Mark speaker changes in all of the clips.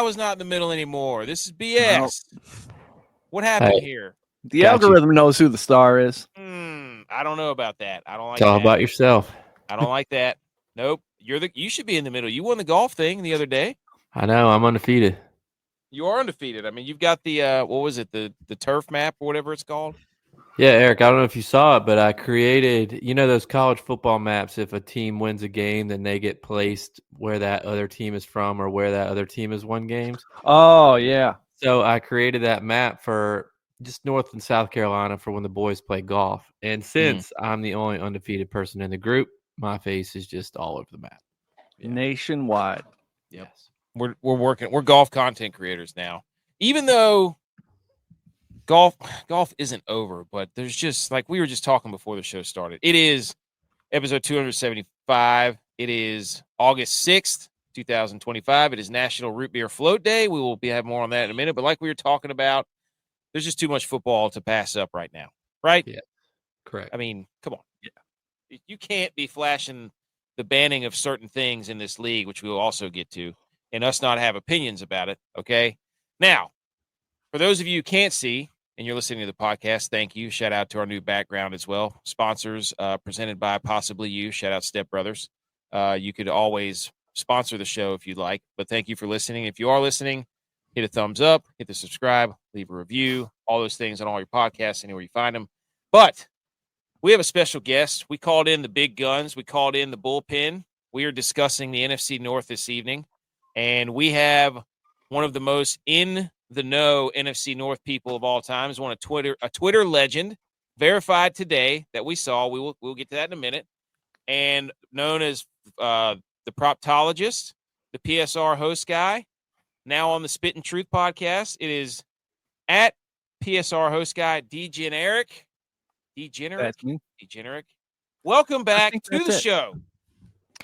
Speaker 1: was not in the middle anymore. This is BS.
Speaker 2: Well,
Speaker 1: what happened here?
Speaker 2: The algorithm knows who the star is.
Speaker 1: I don't know about that. I don't like
Speaker 3: it's all
Speaker 1: that.
Speaker 3: about yourself.
Speaker 1: I don't like that. Nope. You should be in the middle. You won the golf thing the other day.
Speaker 3: I know. I'm undefeated.
Speaker 1: You are undefeated. I mean, you've got the what was it? The turf map or whatever it's called.
Speaker 3: Yeah, Eric, I don't know if you saw it, but I created, those college football maps. If a team wins a game, then they get placed where that other team is from or where that other team has won games.
Speaker 2: Oh, yeah.
Speaker 3: So I created that map for just North and South Carolina for when the boys play golf. And since I'm the only undefeated person in the group, my face is just all over the map.
Speaker 2: Yeah. Nationwide.
Speaker 3: Yes.
Speaker 1: We're working. We're golf content creators now. Even though golf isn't over, but there's just like we were just talking before the show started. It is episode 275. It is August 6th, 2025. It is National Root Beer Float Day. We will have more on that in a minute. But like we were talking about, there's just too much football to pass up right now. Right?
Speaker 3: Yeah. Correct.
Speaker 1: I mean, come on. Yeah. You can't be flashing the banning of certain things in this league, which we will also get to, and us not have opinions about it. Okay. Now, for those of you who can't see, and you're listening to the podcast, thank you. Shout out to our new background as well. Sponsors presented by Possibly You. Shout out Step Brothers. You could always sponsor the show if you'd like, but thank you for listening. If you are listening, hit a thumbs up, hit the subscribe, leave a review, all those things on all your podcasts, anywhere you find them. But we have a special guest. We called in the big guns. We called in the bullpen. We are discussing the NFC North this evening, and we have one of the most in the know NFC North people of all time, is a Twitter legend, verified today that we saw. We'll get to that in a minute. And known as the Proptologist, the PSR host guy, now on the Spittin Truth podcast. It is at PSR host guy DegenEric. DegenEric. Welcome back to the show.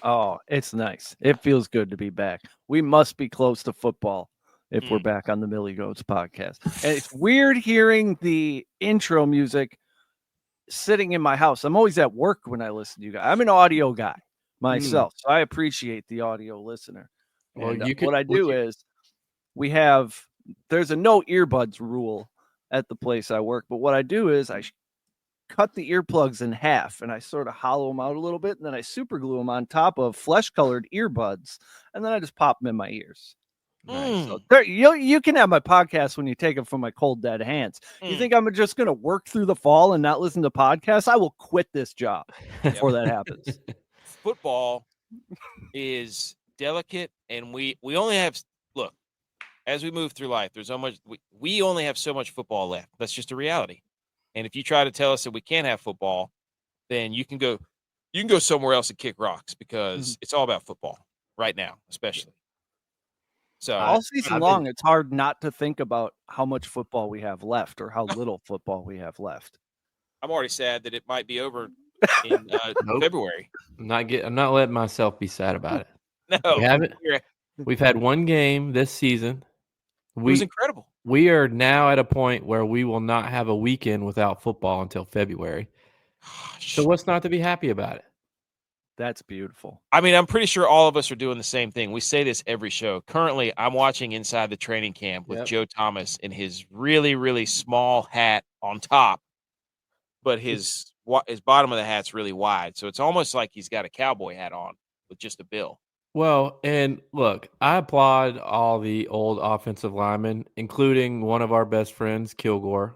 Speaker 2: Oh, it's nice. It feels good to be back. We must be close to football if we're back on the Millie Goats podcast. And it's weird hearing the intro music sitting in my house. I'm always at work when I listen to you guys. I'm an audio guy myself, so I appreciate the audio listener.
Speaker 3: Well,
Speaker 2: and, what I do is there's a no earbuds rule at the place I work, but what I do is I cut the earplugs in half and I sort of hollow them out a little bit, and then I super glue them on top of flesh-colored earbuds, and then I just pop them in my ears. Nice. So you can have my podcast when you take it from my cold dead hands. You think I'm just going to work through the fall and not listen to podcasts? I will quit this job before that happens.
Speaker 1: Football is delicate, and we only have as we move through life, there's so much we only have so much football left. That's just a reality. And if you try to tell us that we can't have football, then you can go somewhere else and kick rocks, because it's all about football right now, especially. So
Speaker 2: all season long, it's hard not to think about how much football we have left or how little football we have left.
Speaker 1: I'm already sad that it might be over in February.
Speaker 3: I'm not letting myself be sad about it.
Speaker 1: No,
Speaker 3: we haven't. We've had one game this season.
Speaker 1: It was incredible.
Speaker 3: We are now at a point where we will not have a weekend without football until February. So what's not to be happy about it?
Speaker 2: That's beautiful.
Speaker 1: I mean, I'm pretty sure all of us are doing the same thing. We say this every show. Currently, I'm watching Inside the Training Camp with Joe Thomas in his really, really small hat on top, but his bottom of the hat's really wide. So it's almost like he's got a cowboy hat on with just a bill.
Speaker 3: Well, and look, I applaud all the old offensive linemen, including one of our best friends, Kilgore.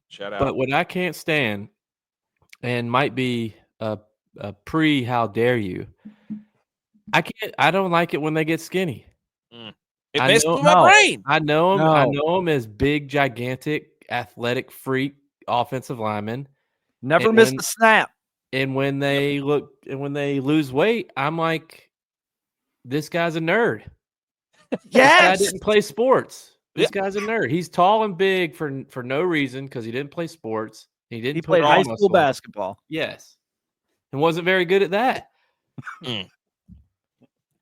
Speaker 1: Shout out.
Speaker 3: But what I can't stand, and might be a how dare you, I don't like it when they get skinny.
Speaker 1: It messes with my brain.
Speaker 3: I know them. I know them as big, gigantic, athletic freak offensive linemen.
Speaker 2: Never miss a snap.
Speaker 3: And when they lose weight, I'm like, this guy's a nerd.
Speaker 2: Yes.
Speaker 3: This guy didn't play sports. This guy's a nerd. He's tall and big for no reason, because he didn't play sports. He
Speaker 2: played high school basketball.
Speaker 3: Yes. And wasn't very good at that.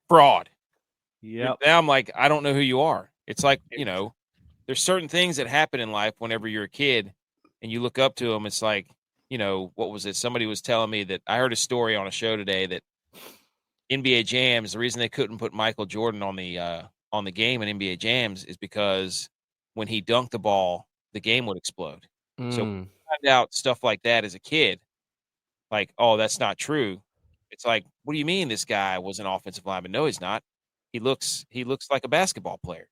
Speaker 1: Fraud.
Speaker 2: Yeah.
Speaker 1: Now I'm like, I don't know who you are. It's like, there's certain things that happen in life whenever you're a kid and you look up to them. It's like, what was it? Somebody was telling me that I heard a story on a show today that NBA Jams, the reason they couldn't put Michael Jordan on the on the game in NBA Jams is because when he dunked the ball, the game would explode. So find out stuff like that as a kid, like, oh, that's not true. It's like, what do you mean this guy was an offensive lineman? No, he's not. He looks like a basketball player.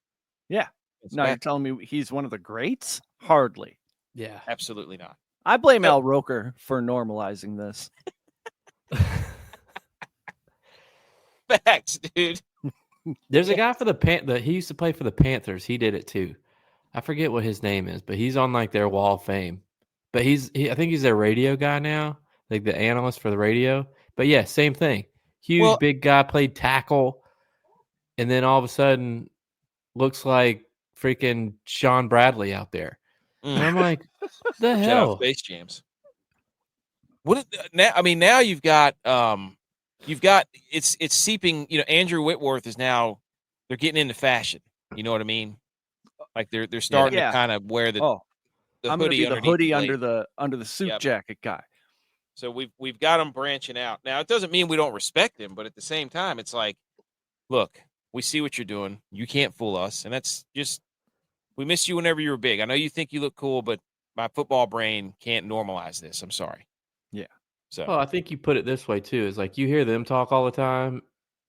Speaker 2: Yeah. Now you're telling me he's one of the greats? Hardly.
Speaker 3: Yeah.
Speaker 1: Absolutely not.
Speaker 2: I blame Al Roker for normalizing this.
Speaker 1: Facts, dude.
Speaker 3: There's a guy for the he used to play for the Panthers. He did it too. I forget what his name is, but he's on like their wall of fame. But I think he's their radio guy now, like the analyst for the radio. But yeah, same thing. Huge, big guy, played tackle, and then all of a sudden looks like freaking Sean Bradley out there. And I'm like, the hell?
Speaker 1: Space Jams. Now you've got it's seeping. Andrew Whitworth is now, they're getting into fashion. You know what I mean? Like they're starting to kind of wear the
Speaker 2: I'm
Speaker 1: hoodie,
Speaker 2: gonna be the hoodie under the suit jacket guy.
Speaker 1: So we've got them branching out. Now it doesn't mean we don't respect him, but at the same time, it's like, look, we see what you're doing. You can't fool us, and that's just, we missed you whenever you were big. I know you think you look cool, but my football brain can't normalize this. I'm sorry.
Speaker 2: Yeah.
Speaker 1: So
Speaker 3: I think you put it this way too. Is like you hear them talk all the time,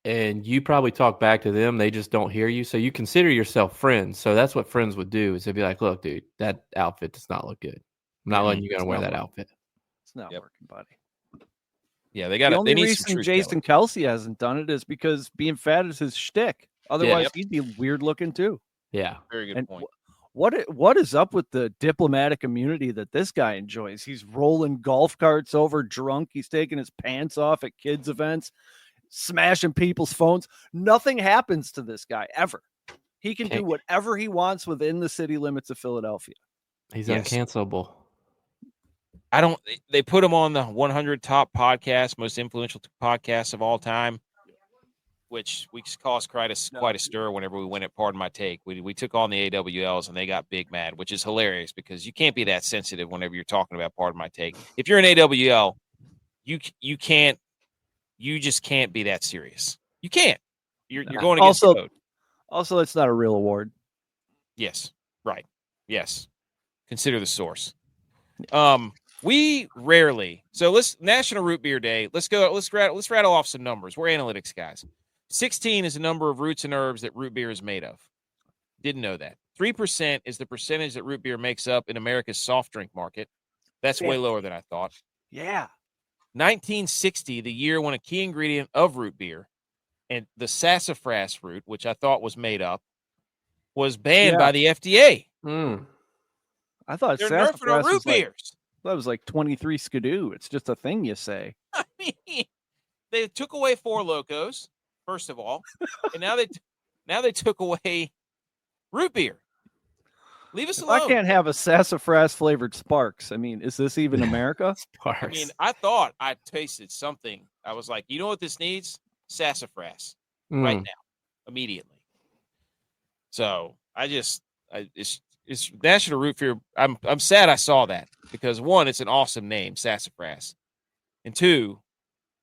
Speaker 3: and you probably talk back to them. They just don't hear you. So you consider yourself friends. So that's what friends would do, is they'd be like, look, dude, that outfit does not look good. I'm not letting you go and wear that outfit.
Speaker 2: It's not working, buddy.
Speaker 1: Yeah, they
Speaker 2: only reason Jason Kelsey hasn't done it is because being fat is his shtick. Otherwise, he'd be weird looking too.
Speaker 3: Yeah.
Speaker 1: Very good point.
Speaker 2: What is up with the diplomatic immunity that this guy enjoys? He's rolling golf carts over drunk. He's taking his pants off at kids' events, smashing people's phones. Nothing happens to this guy ever. He can do whatever he wants within the city limits of Philadelphia.
Speaker 3: He's uncancelable.
Speaker 1: They put him on the 100 top podcasts, most influential podcasts of all time, which we caused quite a stir whenever we went at Pardon My Take. We took on the AWLs and they got big mad, which is hilarious because you can't be that sensitive whenever you're talking about Pardon My Take. If you're an AWL, you just can't be that serious. You can't. You're going against the code.
Speaker 2: Also, it's not a real award.
Speaker 1: Yes. Right. Yes. Consider the source. We rarely. So let's National Root Beer Day. Let's go. Let's rattle off some numbers. We're analytics guys. 16 is the number of roots and herbs that root beer is made of. Didn't know that. 3% is the percentage that root beer makes up in America's soft drink market. That's way lower than I thought.
Speaker 2: Yeah.
Speaker 1: 1960, the year when a key ingredient of root beer and the sassafras root, which I thought was made up, was banned by the FDA.
Speaker 2: I thought
Speaker 1: they're nerfing our root beers.
Speaker 2: That was like 23 skidoo. It's just a thing you say.
Speaker 1: I mean, they took away Four Locos, first of all, and now they took away root beer. Leave us alone.
Speaker 2: I can't have a sassafras flavored Sparks. I mean, is this even America?
Speaker 3: Sparks.
Speaker 1: I mean, I thought I tasted something. I was like, you know what this needs? Sassafras right now, immediately. So it's National Root Beer. I'm sad I saw that because one, it's an awesome name, sassafras, and two,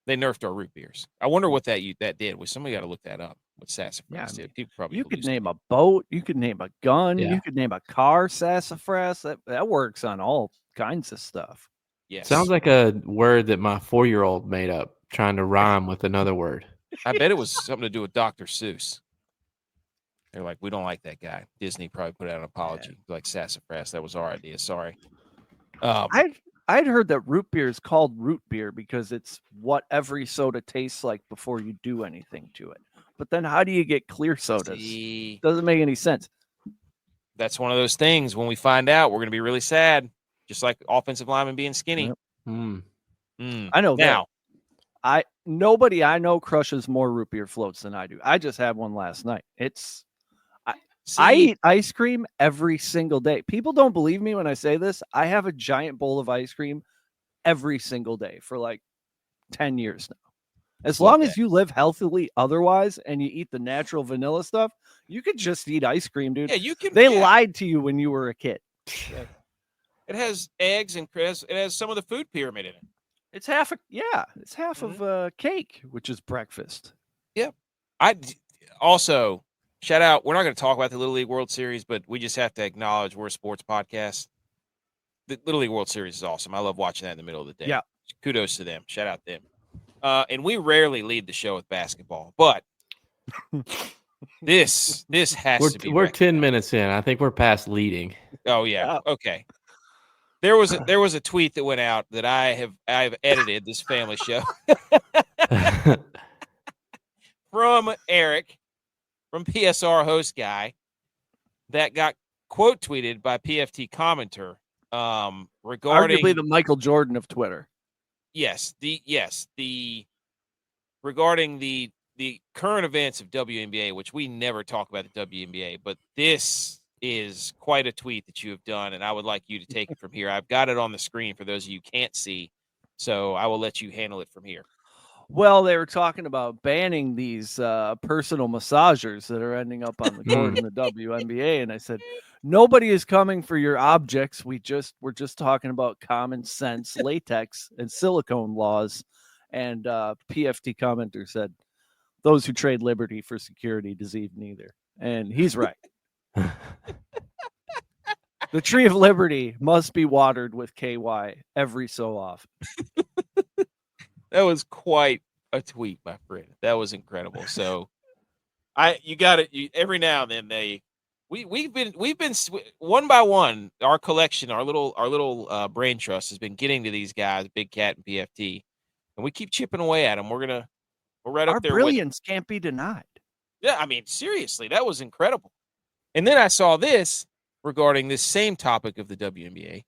Speaker 1: they nerfed our root beers. I wonder what that did. Well, somebody got to look that up. What sassafras did? People probably
Speaker 2: you could name a boat, you could name a gun, you could name a car sassafras. That works on all kinds of stuff.
Speaker 1: Yes,
Speaker 3: sounds like a word that my 4-year-old made up, trying to rhyme with another word.
Speaker 1: I bet it was something to do with Dr. Seuss. They're like, we don't like that guy. Disney probably put out an apology, like sassafras. That was our idea. Sorry.
Speaker 2: I'd heard that root beer is called root beer because it's what every soda tastes like before you do anything to it. But then how do you get clear sodas? Doesn't make any sense.
Speaker 1: That's one of those things. When we find out, we're going to be really sad, just like offensive linemen being skinny.
Speaker 2: Yep. I know now. Nobody I know crushes more root beer floats than I do. I just had one last night. I eat ice cream every single day. People don't believe me when I say this. I have a giant bowl of ice cream every single day for like 10 years now. As long as you live healthily otherwise and you eat the natural vanilla stuff, you could just eat ice cream, dude.
Speaker 1: Yeah, you can.
Speaker 2: They lied to you when you were a kid.
Speaker 1: Yeah. It has eggs and it has some of the food pyramid in it.
Speaker 2: It's half of cake, which is breakfast.
Speaker 1: Yep. I also shout out. We're not going to talk about the Little League World Series, but we just have to acknowledge we're a sports podcast. The Little League World Series is awesome. I love watching that in the middle of the day.
Speaker 2: Yeah.
Speaker 1: Kudos to them. Shout out them. And we rarely lead the show with basketball, but this has to be.
Speaker 3: We're 10 minutes in. I think we're past leading.
Speaker 1: Oh yeah. Okay. There was a tweet that went out that I've edited this family show from Eric, from PSR host guy, that got quote tweeted by PFT commenter regarding
Speaker 2: arguably the Michael Jordan of Twitter.
Speaker 1: Regarding the current events of WNBA, which we never talk about the WNBA, but this is quite a tweet that you have done, and I would like you to take it from here. I've got it on the screen for those of you who can't see, so I will let you handle it from here.
Speaker 2: Well, they were talking about banning these personal massagers that are ending up on the court in the WNBA, and I said, nobody is coming for your objects. We're just talking about common sense latex and silicone laws. And PFT commenter said, those who trade liberty for security deceive neither. And he's right. The tree of liberty must be watered with KY every so often.
Speaker 1: That was quite a tweet, my friend. That was incredible. So you got it. Every now and then we've been one by one, our collection, our little brain trust has been getting to these guys, Big Cat and PFT, and we keep chipping away at them. We're right up there.
Speaker 2: Our brilliance can't be denied.
Speaker 1: Yeah, I mean, seriously, that was incredible. And then I saw this regarding this same topic of the WNBA,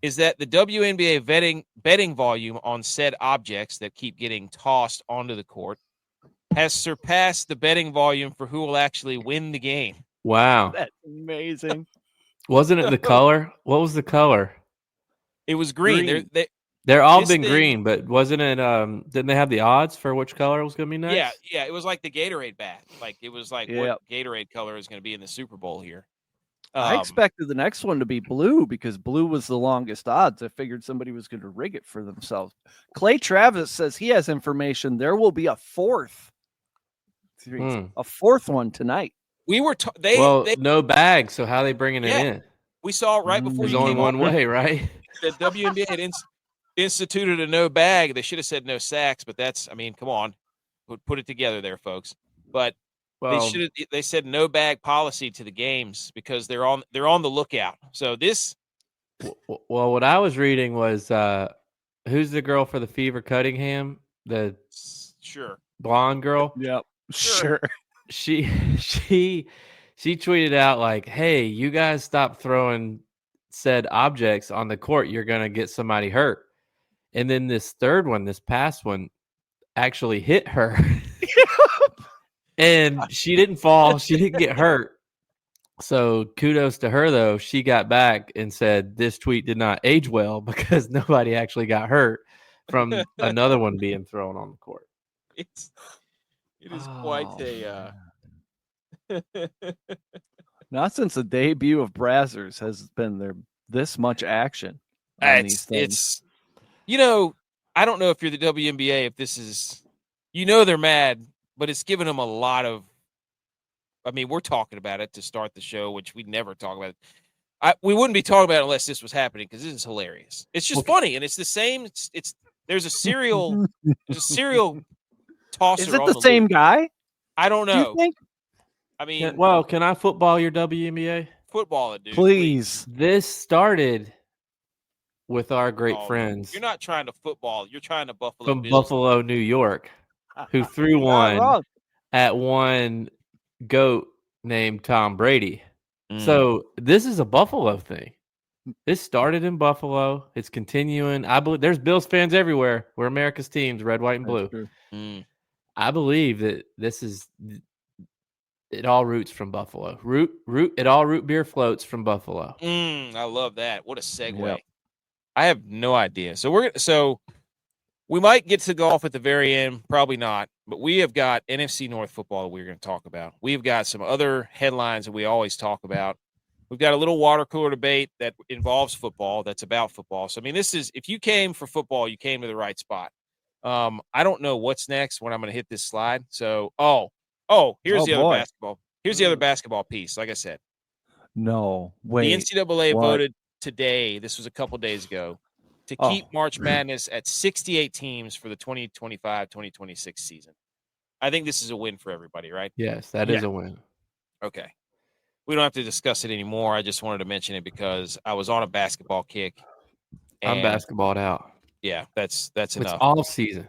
Speaker 1: is that the WNBA betting volume on said objects that keep getting tossed onto the court has surpassed the betting volume for who will actually win the game.
Speaker 3: Wow.
Speaker 2: That's amazing.
Speaker 3: Wasn't it the color? What was the color?
Speaker 1: It was green.
Speaker 3: They're all been green, but wasn't it? Didn't they have the odds for which color was going to be next?
Speaker 1: Yeah. It was like the Gatorade bat. Like it was like what Gatorade color is going to be in the Super Bowl here.
Speaker 2: I expected the next one to be blue because blue was the longest odds. I figured somebody was going to rig it for themselves. Clay Travis says he has information. There will be a fourth one tonight.
Speaker 1: We were
Speaker 3: no bag. So how are they bringing it in?
Speaker 1: We saw it right before.
Speaker 3: There's only one way, right?
Speaker 1: The WNBA had instituted a no bag. They should have said no sacks, but come on, put it together there, folks. But they said no bag policy to the games because they're on the lookout. So this.
Speaker 3: Well, what I was reading was who's the girl for the Fever, Cunningham, the blonde girl.
Speaker 2: Yep, sure.
Speaker 3: She tweeted out like, "Hey, you guys stop throwing said objects on the court. You're gonna get somebody hurt." And then this past one, actually hit her. And she didn't fall. She didn't get hurt. So kudos to her, though. She got back and said this tweet did not age well because nobody actually got hurt from another one being thrown on the court.
Speaker 1: It is quite a.
Speaker 2: Not since the debut of Brazzers has been there this much action on these things.
Speaker 1: I don't know if you're the WNBA, if this is, they're mad, but it's given them a lot of, we're talking about it to start the show, which we never talk about. We wouldn't be talking about it unless this was happening because this is hilarious. It's just funny, and it's the same. There's a serial tosser.
Speaker 2: Is it the same guy?
Speaker 1: I don't know.
Speaker 2: Do you think?
Speaker 3: Can I football your WNBA?
Speaker 1: Football it, dude.
Speaker 2: Please.
Speaker 3: This started with our great friends.
Speaker 1: You're not trying to football. You're trying to Buffalo
Speaker 3: from
Speaker 1: Bills.
Speaker 3: Buffalo, New York, who threw one at one GOAT named Tom Brady. So this is a Buffalo thing. This started in Buffalo. It's continuing. I believe there's Bills fans everywhere. We're America's teams, red, white, and blue. I believe that this is it all roots from Buffalo. It all root beer floats from Buffalo.
Speaker 1: I love that. What a segue. Yep. I have no idea. So we might get to golf at the very end, probably not, but we have got NFC North football that we're going to talk about. We've got some other headlines that we always talk about. We've got a little water cooler debate that involves football, that's about football. So, this is, if you came for football, you came to the right spot. I don't know what's next when I'm going to hit this slide. So, here's the other basketball. Here's the other basketball piece. Like I said,
Speaker 2: No,
Speaker 1: the
Speaker 2: wait.
Speaker 1: NCAA
Speaker 2: what?
Speaker 1: voted today, this was a couple days ago, to keep March Madness at 68 teams for the 2025-2026 season. I think this is a win for everybody, right?
Speaker 3: Yes, that is a win.
Speaker 1: Okay. We don't have to discuss it anymore. I just wanted to mention it because I was on a basketball kick.
Speaker 3: I'm basketballed out.
Speaker 1: Yeah, that's
Speaker 3: It's
Speaker 1: enough.
Speaker 3: all season.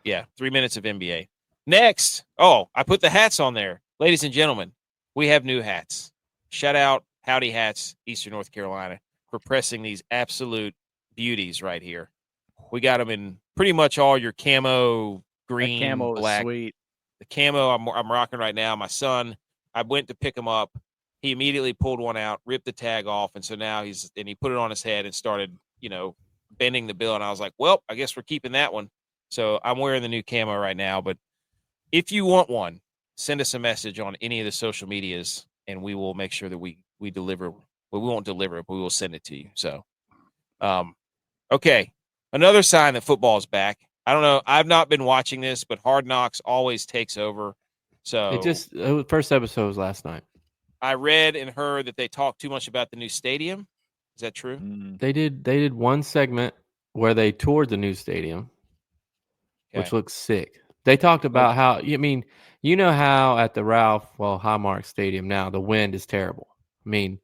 Speaker 1: Yeah, 3 minutes of NBA. Next, I put the hats on there. Ladies and gentlemen, we have new hats. Shout out Howdy Hats, Eastern North Carolina, for pressing these absolute beauties right here. We got them in pretty much all your camo, green,
Speaker 2: That camo
Speaker 1: black.
Speaker 2: is sweet.
Speaker 1: The camo I'm rocking right now. My son, I went to pick him up. He immediately pulled one out, ripped the tag off, and so now he put it on his head and started, bending the bill. And I was like, well, I guess we're keeping that one. So I'm wearing the new camo right now. But if you want one, send us a message on any of the social medias, and we will make sure that we deliver. Well, we won't deliver it, but we will send it to you. So, okay. Another sign that football is back. I don't know. I've not been watching this, but Hard Knocks always takes over. So
Speaker 3: first episode was last night.
Speaker 1: I read and heard that they talked too much about the new stadium. Is that true?
Speaker 3: They did one segment where they toured the new stadium, which looks sick. They talked about how, how at the Ralph Highmark Stadium now the wind is terrible. I mean,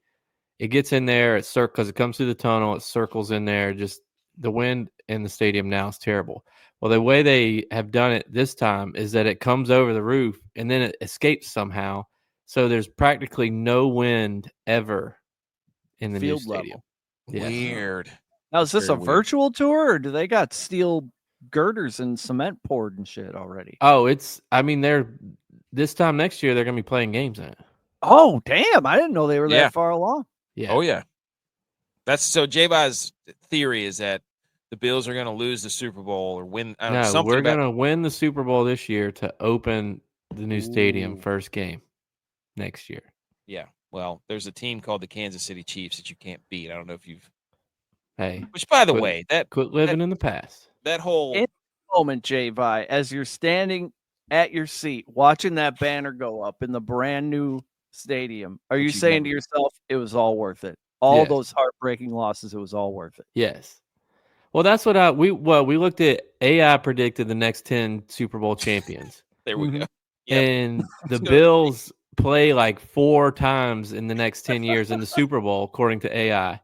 Speaker 3: it gets in there, because it comes through the tunnel, it circles in there. Just the wind in the stadium now is terrible. Well, the way they have done it this time is that it comes over the roof and then it escapes somehow. So there's practically no wind ever in the new stadium.
Speaker 1: Yes. Weird.
Speaker 2: Now, is this a virtual tour, or do they got steel girders and cement poured and shit already?
Speaker 3: Oh, this time next year, they're going to be playing games in it.
Speaker 2: Oh, damn. I didn't know they were that far along.
Speaker 3: Yeah.
Speaker 1: Oh, yeah. That's so J-Buz's theory is that the Bills are going to lose the Super Bowl or win.
Speaker 3: We're going to win the Super Bowl this year to open the new stadium first game next year.
Speaker 1: Yeah. Well, there's a team called the Kansas City Chiefs that you can't beat. I don't know if you've.
Speaker 3: Hey.
Speaker 1: Which, by the way,
Speaker 3: quit living in the past.
Speaker 1: That whole
Speaker 2: moment, J-Vi, as you're standing at your seat watching that banner go up in the brand new stadium, are you saying to yourself, it was all worth it? All those heartbreaking losses, it was all worth it.
Speaker 3: Yes. Well, that's what we looked at. AI predicted the next 10 Super Bowl champions.
Speaker 1: There we go.
Speaker 3: Yep. And the Bills play like 4 times in the next 10 years in the Super Bowl, according to AI.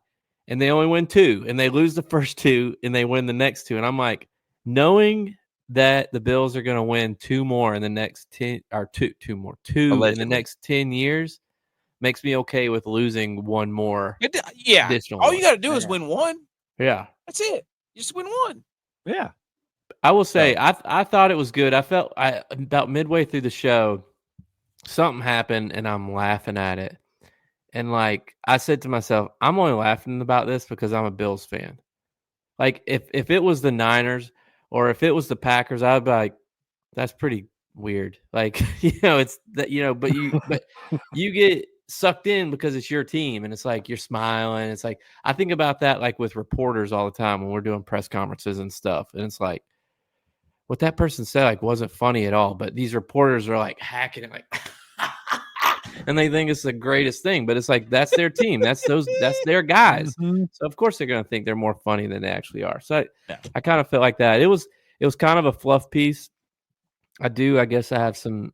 Speaker 3: And they only win 2, and they lose the first 2, and they win the next 2. And I'm like, knowing that the Bills are going to win 2 more in the next 10, or 2 allegedly, in the next 10 years makes me okay with losing 1 more.
Speaker 1: Yeah. All you got to do is win 1.
Speaker 3: Yeah.
Speaker 1: That's it. You just win 1.
Speaker 2: Yeah.
Speaker 3: I will say, I thought it was good. I felt about midway through the show, something happened, and I'm laughing at it. And like I said to myself, I'm only laughing about this because I'm a Bills fan. Like if it was the Niners or if it was the Packers, I'd be like, that's pretty weird. Like, it's that, but you get sucked in because it's your team and it's like you're smiling. It's like I think about that like with reporters all the time when we're doing press conferences and stuff. And it's like what that person said like wasn't funny at all. But these reporters are like hacking it like and they think it's the greatest thing, but it's like that's their team. That's their guys. Mm-hmm. So of course they're gonna think they're more funny than they actually are. So I kind of felt like that. It was kind of a fluff piece. I guess I have some,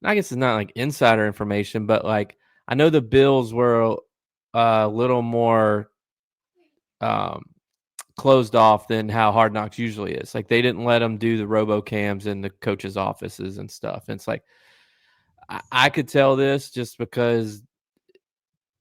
Speaker 3: I guess it's not like insider information, but like I know the Bills were a little more closed off than how Hard Knocks usually is. Like they didn't let them do the RoboCams in the coaches' offices and stuff. And it's like I could tell this just because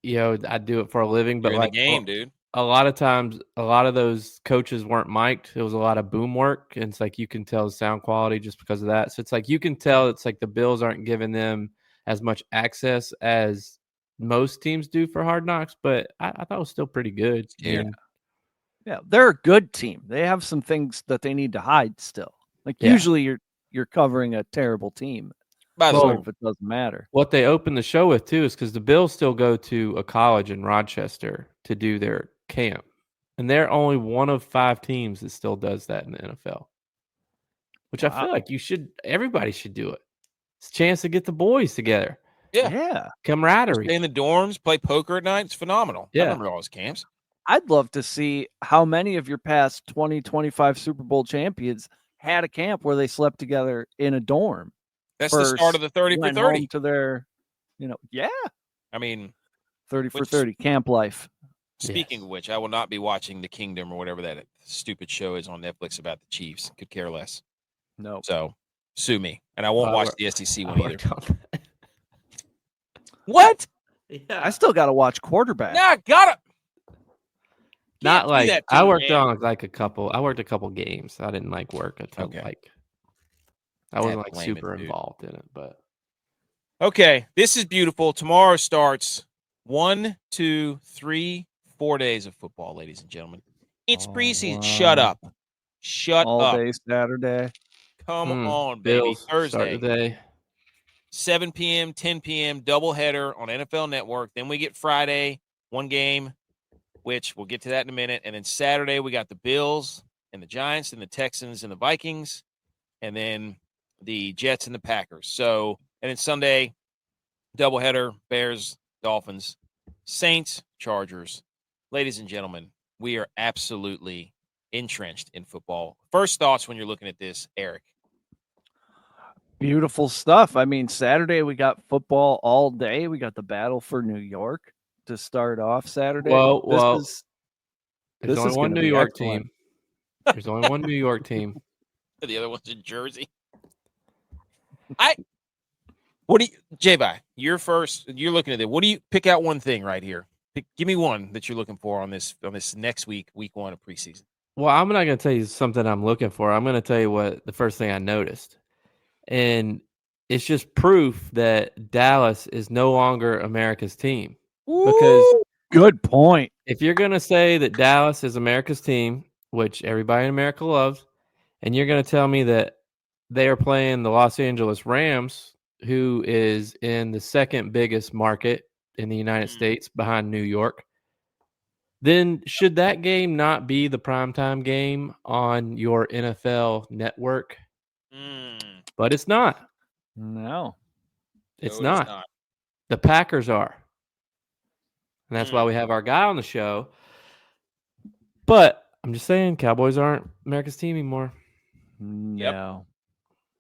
Speaker 3: I do it for a living. But
Speaker 1: you're
Speaker 3: like
Speaker 1: in the game, dude.
Speaker 3: A lot of times, a lot of those coaches weren't mic'd. It was a lot of boom work, and it's like you can tell the sound quality just because of that. So it's like you can tell it's like the Bills aren't giving them as much access as most teams do for Hard Knocks, but I thought it was still pretty good.
Speaker 2: Yeah, they're a good team. They have some things that they need to hide still. Like usually you're covering a terrible team. By the way, if it doesn't matter.
Speaker 3: What they opened the show with too is because the Bills still go to a college in Rochester to do their camp, and they're only one of 5 teams that still does that in the NFL. Which I feel like everybody should do it. It's a chance to get the boys together.
Speaker 1: Yeah.
Speaker 3: camaraderie.
Speaker 1: Stay in the dorms, play poker at night. It's phenomenal. I
Speaker 3: Yeah.
Speaker 1: remember all those camps.
Speaker 2: I'd love to see how many of your past 20, 25 Super Bowl champions had a camp where they slept together in a dorm.
Speaker 1: That's the start of the 30 for
Speaker 2: went
Speaker 1: 30.
Speaker 2: home to their,
Speaker 1: I mean,
Speaker 2: 30 for
Speaker 1: Which-
Speaker 2: 30 camp life.
Speaker 1: speaking of which, I will not be watching The Kingdom or whatever that stupid show is on Netflix about the Chiefs. Could care less.
Speaker 2: No.
Speaker 1: So sue me. And I won't
Speaker 3: I
Speaker 1: watch
Speaker 3: work-
Speaker 1: the SEC
Speaker 3: I
Speaker 1: one either.
Speaker 3: worked on that.
Speaker 1: What?
Speaker 3: Yeah.
Speaker 2: I still got to watch quarterback.
Speaker 1: Nah, got it.
Speaker 3: Not like
Speaker 1: that to
Speaker 3: I
Speaker 1: me,
Speaker 3: worked
Speaker 1: man.
Speaker 3: on like a couple. I worked a couple games. I didn't like work a ton.
Speaker 1: Okay.
Speaker 3: Like I wasn't
Speaker 1: Can't
Speaker 3: like
Speaker 1: blame it,
Speaker 3: super
Speaker 1: dude.
Speaker 3: involved in it, but
Speaker 1: Okay, this is beautiful. Tomorrow starts 1, 2, 3, 4 days of football, ladies and gentlemen. It's
Speaker 2: Oh,
Speaker 1: preseason.
Speaker 2: wow.
Speaker 1: Shut up. Shut
Speaker 2: All
Speaker 1: up.
Speaker 2: day Saturday.
Speaker 1: Come on, baby.
Speaker 3: Bills start
Speaker 1: Thursday,
Speaker 3: today.
Speaker 1: 7 p.m., 10 p.m., doubleheader on NFL Network. Then we get Friday, one game, which we'll get to that in a minute. And then Saturday, we got the Bills and the Giants and the Texans and the Vikings, and then the Jets and the Packers. So, and then Sunday, doubleheader, Bears, Dolphins, Saints, Chargers. Ladies and gentlemen, we are absolutely entrenched in football. First thoughts when you're looking at this, Eric?
Speaker 2: Beautiful stuff. I mean, Saturday we got football all day. We got the battle for New York to start off Saturday.
Speaker 3: Well,
Speaker 2: this
Speaker 3: there's
Speaker 2: this
Speaker 3: only
Speaker 2: is
Speaker 3: one
Speaker 2: gonna
Speaker 3: New
Speaker 2: be
Speaker 3: York
Speaker 2: excellent.
Speaker 3: team. There's only one New York team.
Speaker 1: The other one's in Jersey. What do you, J-Bye, you're first. You're looking at it. What do you pick out one thing right here? Give me one that you're looking for on this next week 1 of preseason.
Speaker 3: Well, I'm not going to tell you something I'm looking for. I'm going to tell you what the first thing I noticed. And it's just proof that Dallas is no longer America's team. Because
Speaker 2: Good point.
Speaker 3: if you're going to say that Dallas is America's team, which everybody in America loves, and you're going to tell me that they are playing the Los Angeles Rams, who is in the second biggest market in the United States behind New York, then should that game not be the primetime game on your NFL network? But it's not.
Speaker 2: No.
Speaker 3: It's
Speaker 1: No, it is
Speaker 3: not. The Packers are. And that's why we have our guy on the show. But I'm just saying, Cowboys aren't America's team anymore.
Speaker 2: No.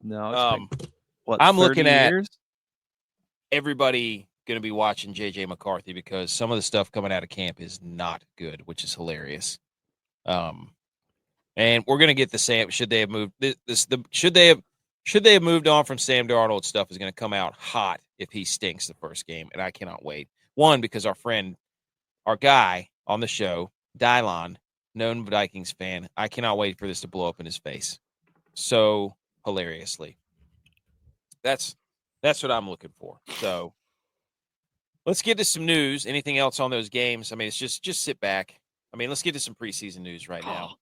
Speaker 2: No. It's been, what,
Speaker 1: I'm
Speaker 2: 30
Speaker 1: looking at
Speaker 2: years?
Speaker 1: everybody going to be watching JJ McCarthy because some of the stuff coming out of camp is not good, which is hilarious. And we're going to get the Sam. Should they have moved should they have moved on from Sam Darnold? Stuff is going to come out hot if he stinks the first game, and I cannot wait. One, because our guy on the show, Dylon, known Vikings fan, I cannot wait for this to blow up in his face so hilariously. That's what I'm looking for. So let's get to some news. Anything else on those games? I mean, it's just sit back. I mean, let's get to some preseason news right now.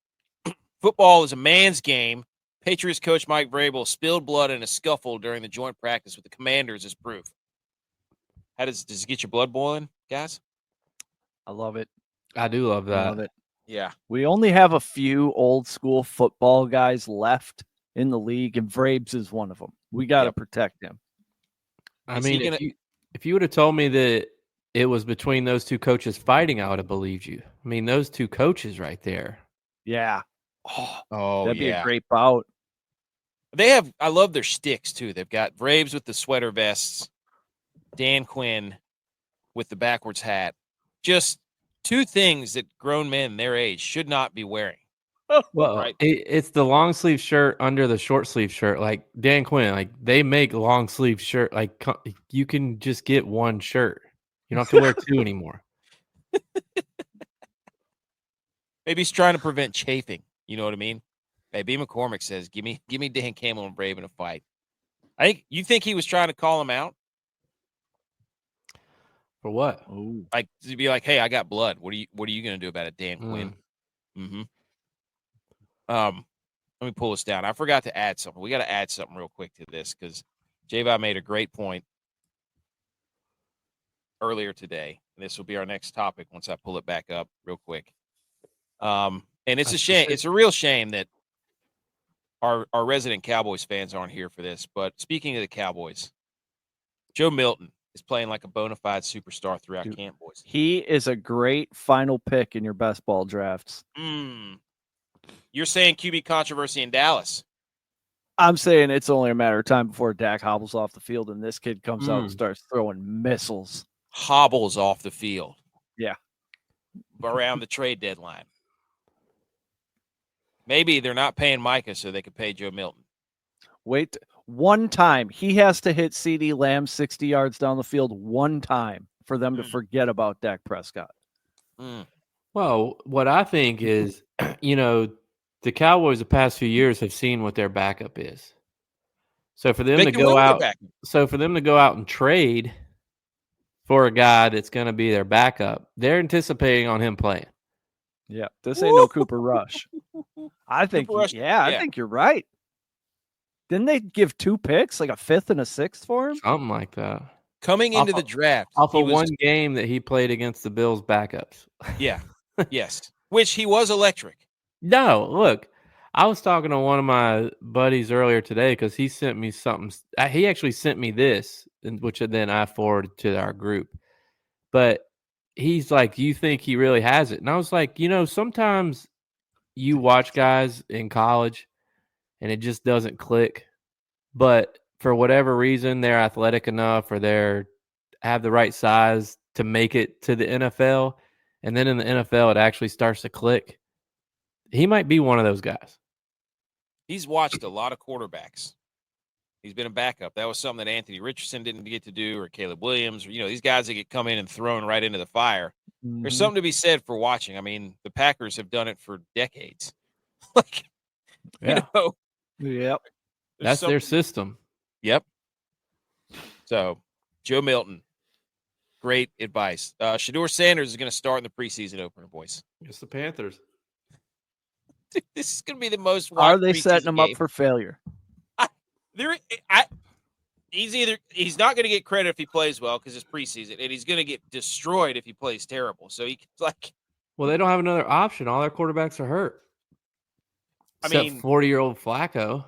Speaker 1: Football is a man's game. Patriots coach Mike Vrabel spilled blood in a scuffle during the joint practice with the Commanders as proof. How does it get your blood boiling, guys?
Speaker 2: I love it.
Speaker 3: I do love that.
Speaker 2: Love it.
Speaker 1: Yeah.
Speaker 2: We only have a few old school football guys left in the league, and Vrabes is one of them. We got to protect him.
Speaker 3: I
Speaker 1: Is he
Speaker 3: mean,
Speaker 1: gonna-
Speaker 3: if you would have told me that it was between those two coaches fighting, I would have believed you. I mean, those two coaches right there.
Speaker 2: Yeah.
Speaker 1: Oh,
Speaker 2: that'd be a great bout.
Speaker 1: I love their sticks too. They've got Braves with the sweater vests, Dan Quinn with the backwards hat. Just two things that grown men their age should not be wearing.
Speaker 3: Well,
Speaker 1: Right.
Speaker 3: it's the long sleeve shirt under the short sleeve shirt. Like Dan Quinn, like they make long sleeve shirt. Like you can just get one shirt. You don't have to wear two anymore.
Speaker 1: Maybe he's trying to prevent chafing. You know what I mean? Hey, B. McCormick says, "Give me Dan Campbell and Brave in a fight." You think he was trying to call him out,
Speaker 3: For what?
Speaker 2: Oh,
Speaker 1: like to be like, "Hey, I got blood. What are you going to do about it, Dan Quinn?" Mm-hmm. Let me pull this down. I forgot to add something. We got to add something real quick to this because J-Vi made a great point earlier today. This will be our next topic once I pull it back up real quick. And it's a shame. It's a real shame that our resident Cowboys fans aren't here for this. But speaking of the Cowboys, Joe Milton is playing like a bona fide superstar throughout camp, boys.
Speaker 2: He is a great final pick in your best ball drafts.
Speaker 1: You're saying QB controversy in Dallas.
Speaker 2: I'm saying it's only a matter of time before Dak hobbles off the field and this kid comes out and starts throwing missiles.
Speaker 1: Hobbles off the field.
Speaker 2: Yeah.
Speaker 1: Around the trade deadline. Maybe they're not paying Micah so they could pay Joe Milton.
Speaker 2: Wait, one time he has to hit CeeDee Lamb 60 yards down the field one time for them to forget about Dak Prescott.
Speaker 3: Well, what I think is, the Cowboys the past few years have seen what their backup is. So for them to go out and trade for a guy that's going to be their backup, they're anticipating on him playing.
Speaker 2: Yeah, this ain't no Cooper Rush. I think, I think you're right. Didn't they give 2 picks, like a 5th and a 6th for him?
Speaker 3: Something like that.
Speaker 1: Coming into the draft.
Speaker 3: Off of one game that he played against the Bills backups.
Speaker 1: Yeah. Yes. Which he was electric.
Speaker 3: No, look, I was talking to one of my buddies earlier today because he sent me something. He actually sent me this, which then I forwarded to our group. But he's like, you think he really has it? And I was like, sometimes you watch guys in college and it just doesn't click. But for whatever reason, they're athletic enough or they have the right size to make it to the NFL. And then in the NFL, it actually starts to click. He might be one of those guys.
Speaker 1: He's watched a lot of quarterbacks. He's been a backup. That was something that Anthony Richardson didn't get to do, or Caleb Williams, or, these guys that get come in and thrown right into the fire. Mm-hmm. There's something to be said for watching. I mean, the Packers have done it for decades.
Speaker 2: Yep.
Speaker 3: That's their system.
Speaker 1: Yep. So, Joe Milton, great advice. Shedeur Sanders is going to start in the preseason opener, boys.
Speaker 3: It's the Panthers.
Speaker 1: Dude, this is going to be the most.
Speaker 2: Are they setting him up for failure?
Speaker 1: He's not going to get credit if he plays well because it's preseason, and he's going to get destroyed if he plays terrible. So
Speaker 3: well, they don't have another option. All their quarterbacks are hurt. Except 40-year-old Flacco.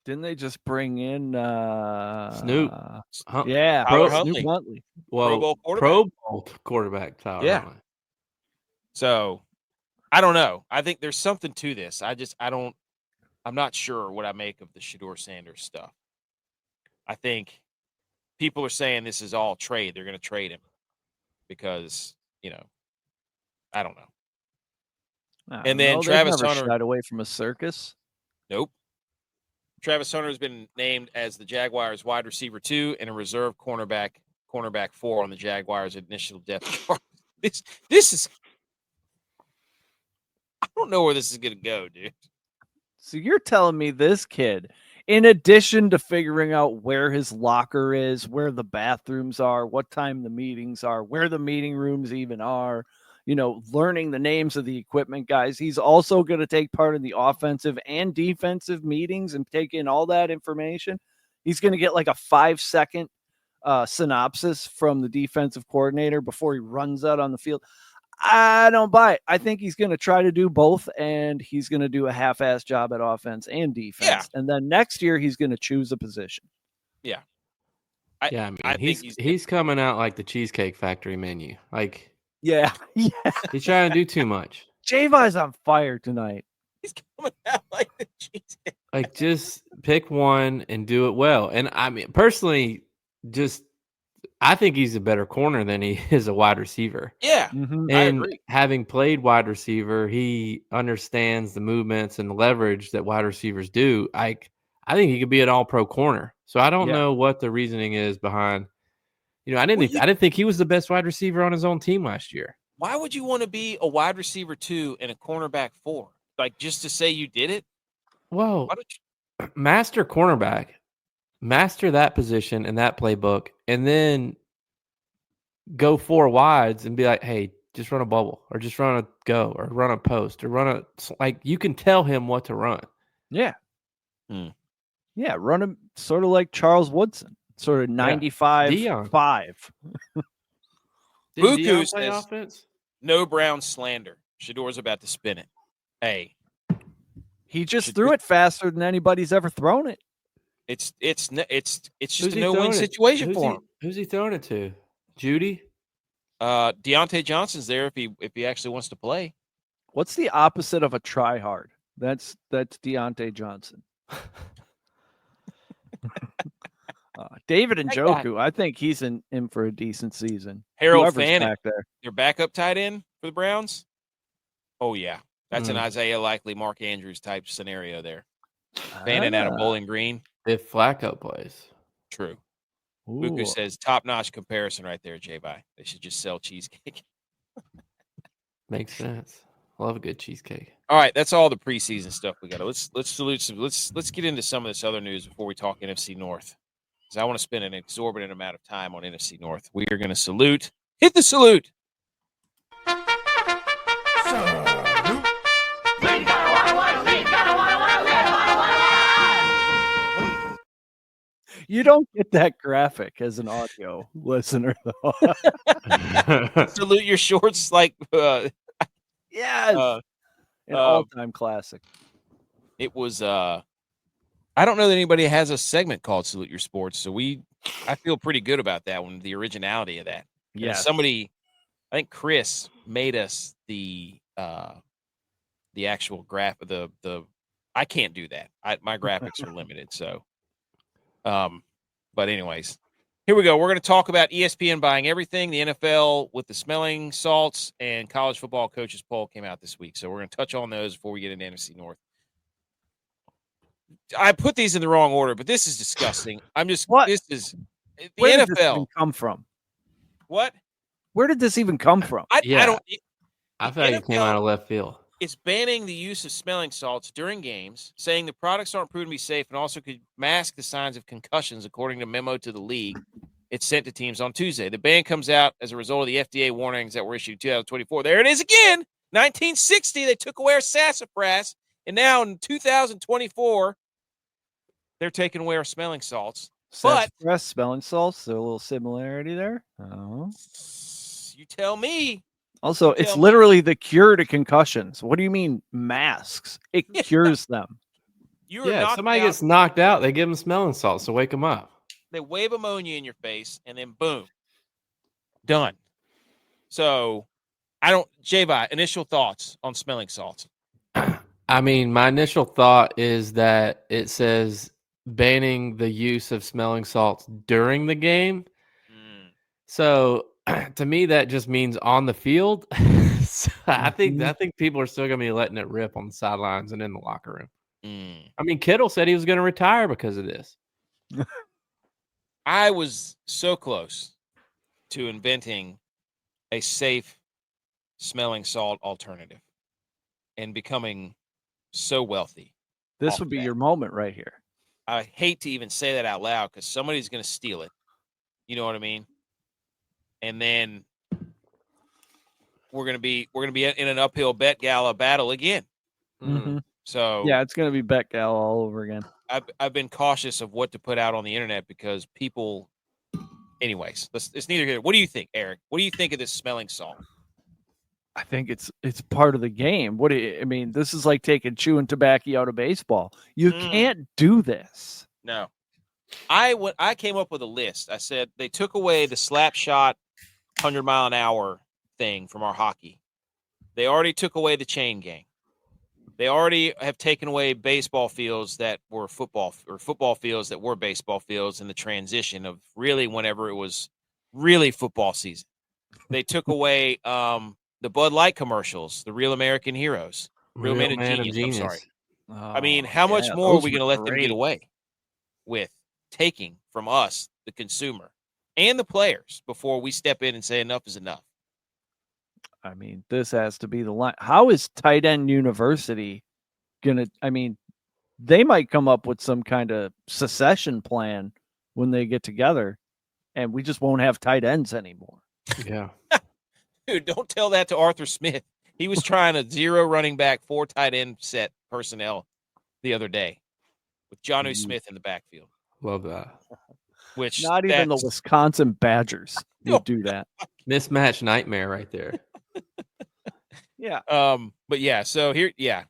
Speaker 2: Didn't they just bring in
Speaker 3: Snoop?
Speaker 2: Snoop Huntley.
Speaker 3: Well, Pro Bowl quarterback Tyler.
Speaker 1: Yeah. Huntley. So, I don't know. I think there's something to this. I'm not sure what I make of the Shedeur Sanders stuff. I think people are saying this is all trade. They're going to trade him because, I don't know. And then Travis Hunter
Speaker 2: shied away from a circus.
Speaker 1: Nope. Travis Hunter has been named as the Jaguars wide receiver 2 and a reserve cornerback 4 on the Jaguars initial depth chart. This is, I don't know where this is going to go, dude.
Speaker 2: So you're telling me this kid, in addition to figuring out where his locker is, where the bathrooms are, what time the meetings are, where the meeting rooms even are, learning the names of the equipment guys, he's also going to take part in the offensive and defensive meetings and take in all that information. He's going to get like a 5-second synopsis from the defensive coordinator before he runs out on the field. I don't buy it. I think he's going to try to do both, and he's going to do a half-ass job at offense and defense. Yeah. And then next year, he's going to choose a position.
Speaker 1: Yeah.
Speaker 3: I mean, he's coming out like the Cheesecake Factory menu.
Speaker 2: Yeah.
Speaker 3: He's trying to do too much.
Speaker 2: J-Vi's on fire tonight.
Speaker 1: He's coming out like the Cheesecake.
Speaker 3: Just pick one and do it well. And I mean, personally, I think he's a better corner than he is a wide receiver.
Speaker 1: Yeah.
Speaker 3: Mm-hmm. And having played wide receiver, he understands the movements and the leverage that wide receivers do. I think he could be an all-pro corner. So I don't know what the reasoning is behind. I didn't think he was the best wide receiver on his own team last year.
Speaker 1: Why would you want to be a wide receiver 2 and a cornerback 4? Just to say you did it?
Speaker 3: Well, master cornerback. Master that position and that playbook, and then go 4 wides and be like, hey, just run a bubble or just run a go or run a post or run you can tell him what to run.
Speaker 2: Yeah. Yeah. Run him sort of like Charles Woodson, sort of 95-5.
Speaker 1: Buku says offense? No Brown slander. Shedeur's about to spin it. Hey.
Speaker 2: He just threw it faster than anybody's ever thrown it.
Speaker 1: It's just a no-win situation for him.
Speaker 3: Who's he throwing it to? Judy?
Speaker 1: Deontay Johnson's there if he actually wants to play.
Speaker 2: What's the opposite of a try hard? That's Deontay Johnson. David Njoku, I think he's in for a decent season.
Speaker 1: Harold
Speaker 2: Whoever's
Speaker 1: Fanning,
Speaker 2: back there.
Speaker 1: Their backup tight end for the Browns. Oh yeah, that's an Isaiah Likely, Mark Andrews type scenario there. Fanning out of Bowling Green.
Speaker 3: If Flacco plays.
Speaker 1: True.
Speaker 2: Ooh.
Speaker 1: Buku says top-notch comparison right there, J-Bye. They should just sell cheesecake.
Speaker 3: Makes sense. Love a good cheesecake.
Speaker 1: All right, that's all the preseason stuff we got. Let's salute some. Let's get into some of this other news before we talk NFC North, because I want to spend an exorbitant amount of time on NFC North. We are going to salute. Hit the salute.
Speaker 2: You don't get that graphic as an audio listener, though.
Speaker 1: Salute your shorts, like
Speaker 2: yes, an all-time classic.
Speaker 1: It was. I don't know that anybody has a segment called "Salute Your Sports," so I feel pretty good about that one. The originality of that.
Speaker 2: Yeah,
Speaker 1: somebody, I think Chris made us the actual graph. The I can't do that. My graphics are limited, so. But anyways, here we go. We're going to talk about ESPN buying everything, the NFL with the smelling salts, and college football coaches poll came out this week. So we're going to touch on those before we get into NFC North. I put these in the wrong order, but this is disgusting. This is the
Speaker 2: Where
Speaker 1: NFL.
Speaker 2: Did this even come from?
Speaker 1: What?
Speaker 2: Where did this even come from?
Speaker 3: I feel like it came out of left field.
Speaker 1: It's banning the use of smelling salts during games, saying the products aren't proven to be safe and also could mask the signs of concussions, according to a memo to the league it sent to teams on Tuesday. The ban comes out as a result of the FDA warnings that were issued in 2024. There it is again. 1960, they took away our sassafras, and now in 2024, they're taking away our smelling salts.
Speaker 2: Sassafras, smelling salts, there's a little similarity there. Oh.
Speaker 1: You tell me.
Speaker 2: Also, it's literally the cure to concussions. What do you mean masks? It cures them.
Speaker 3: Somebody gets knocked out, they give them smelling salts to wake them up.
Speaker 1: They wave ammonia in your face, and then boom, done. So, J-Vi, initial thoughts on smelling salts.
Speaker 3: I mean, my initial thought is that it says banning the use of smelling salts during the game. So, to me, that just means on the field. So I think people are still going to be letting it rip on the sidelines and in the locker room. I mean, Kittle said he was going to retire because of this.
Speaker 1: I was so close to inventing a safe smelling salt alternative and becoming so wealthy.
Speaker 2: This would be your moment right here.
Speaker 1: I hate to even say that out loud because somebody's going to steal it. You know what I mean? And then we're gonna be in an uphill bet gala battle again.
Speaker 2: Mm-hmm.
Speaker 1: So
Speaker 2: yeah, it's gonna be bet gala all over again.
Speaker 1: I've been cautious of what to put out on the internet because people. Anyways, it's neither here. What do you think, Eric? What do you think of this smelling salt?
Speaker 2: I think it's part of the game. I mean, this is like taking chewing tobacco out of baseball. You can't do this.
Speaker 1: No. I came up with a list. I said they took away the slap shot 100-mile-an-hour thing from our hockey. They already took away the chain gang. They already have taken away baseball fields that were football fields that were baseball fields in the transition of really whenever it was really football season. They took away the Bud Light commercials, the Real American Heroes, Real Man of Genius. I'm sorry. I mean, how much more are we going to let them get away with taking from us, the consumer, and the players before we step in and say enough is enough?
Speaker 2: I mean, this has to be the line. How is Tight End University gonna? I mean, they might come up with some kind of secession plan when they get together, and we just won't have tight ends anymore.
Speaker 3: Yeah,
Speaker 1: dude, don't tell that to Arthur Smith. He was trying a 0 running back, 4 tight end set personnel the other day with Jonnu Smith in the backfield.
Speaker 3: Love that.
Speaker 1: Which
Speaker 2: not even the Wisconsin Badgers would do that.
Speaker 3: Mismatch nightmare right there.
Speaker 2: Yeah.
Speaker 1: But yeah, so here, yeah.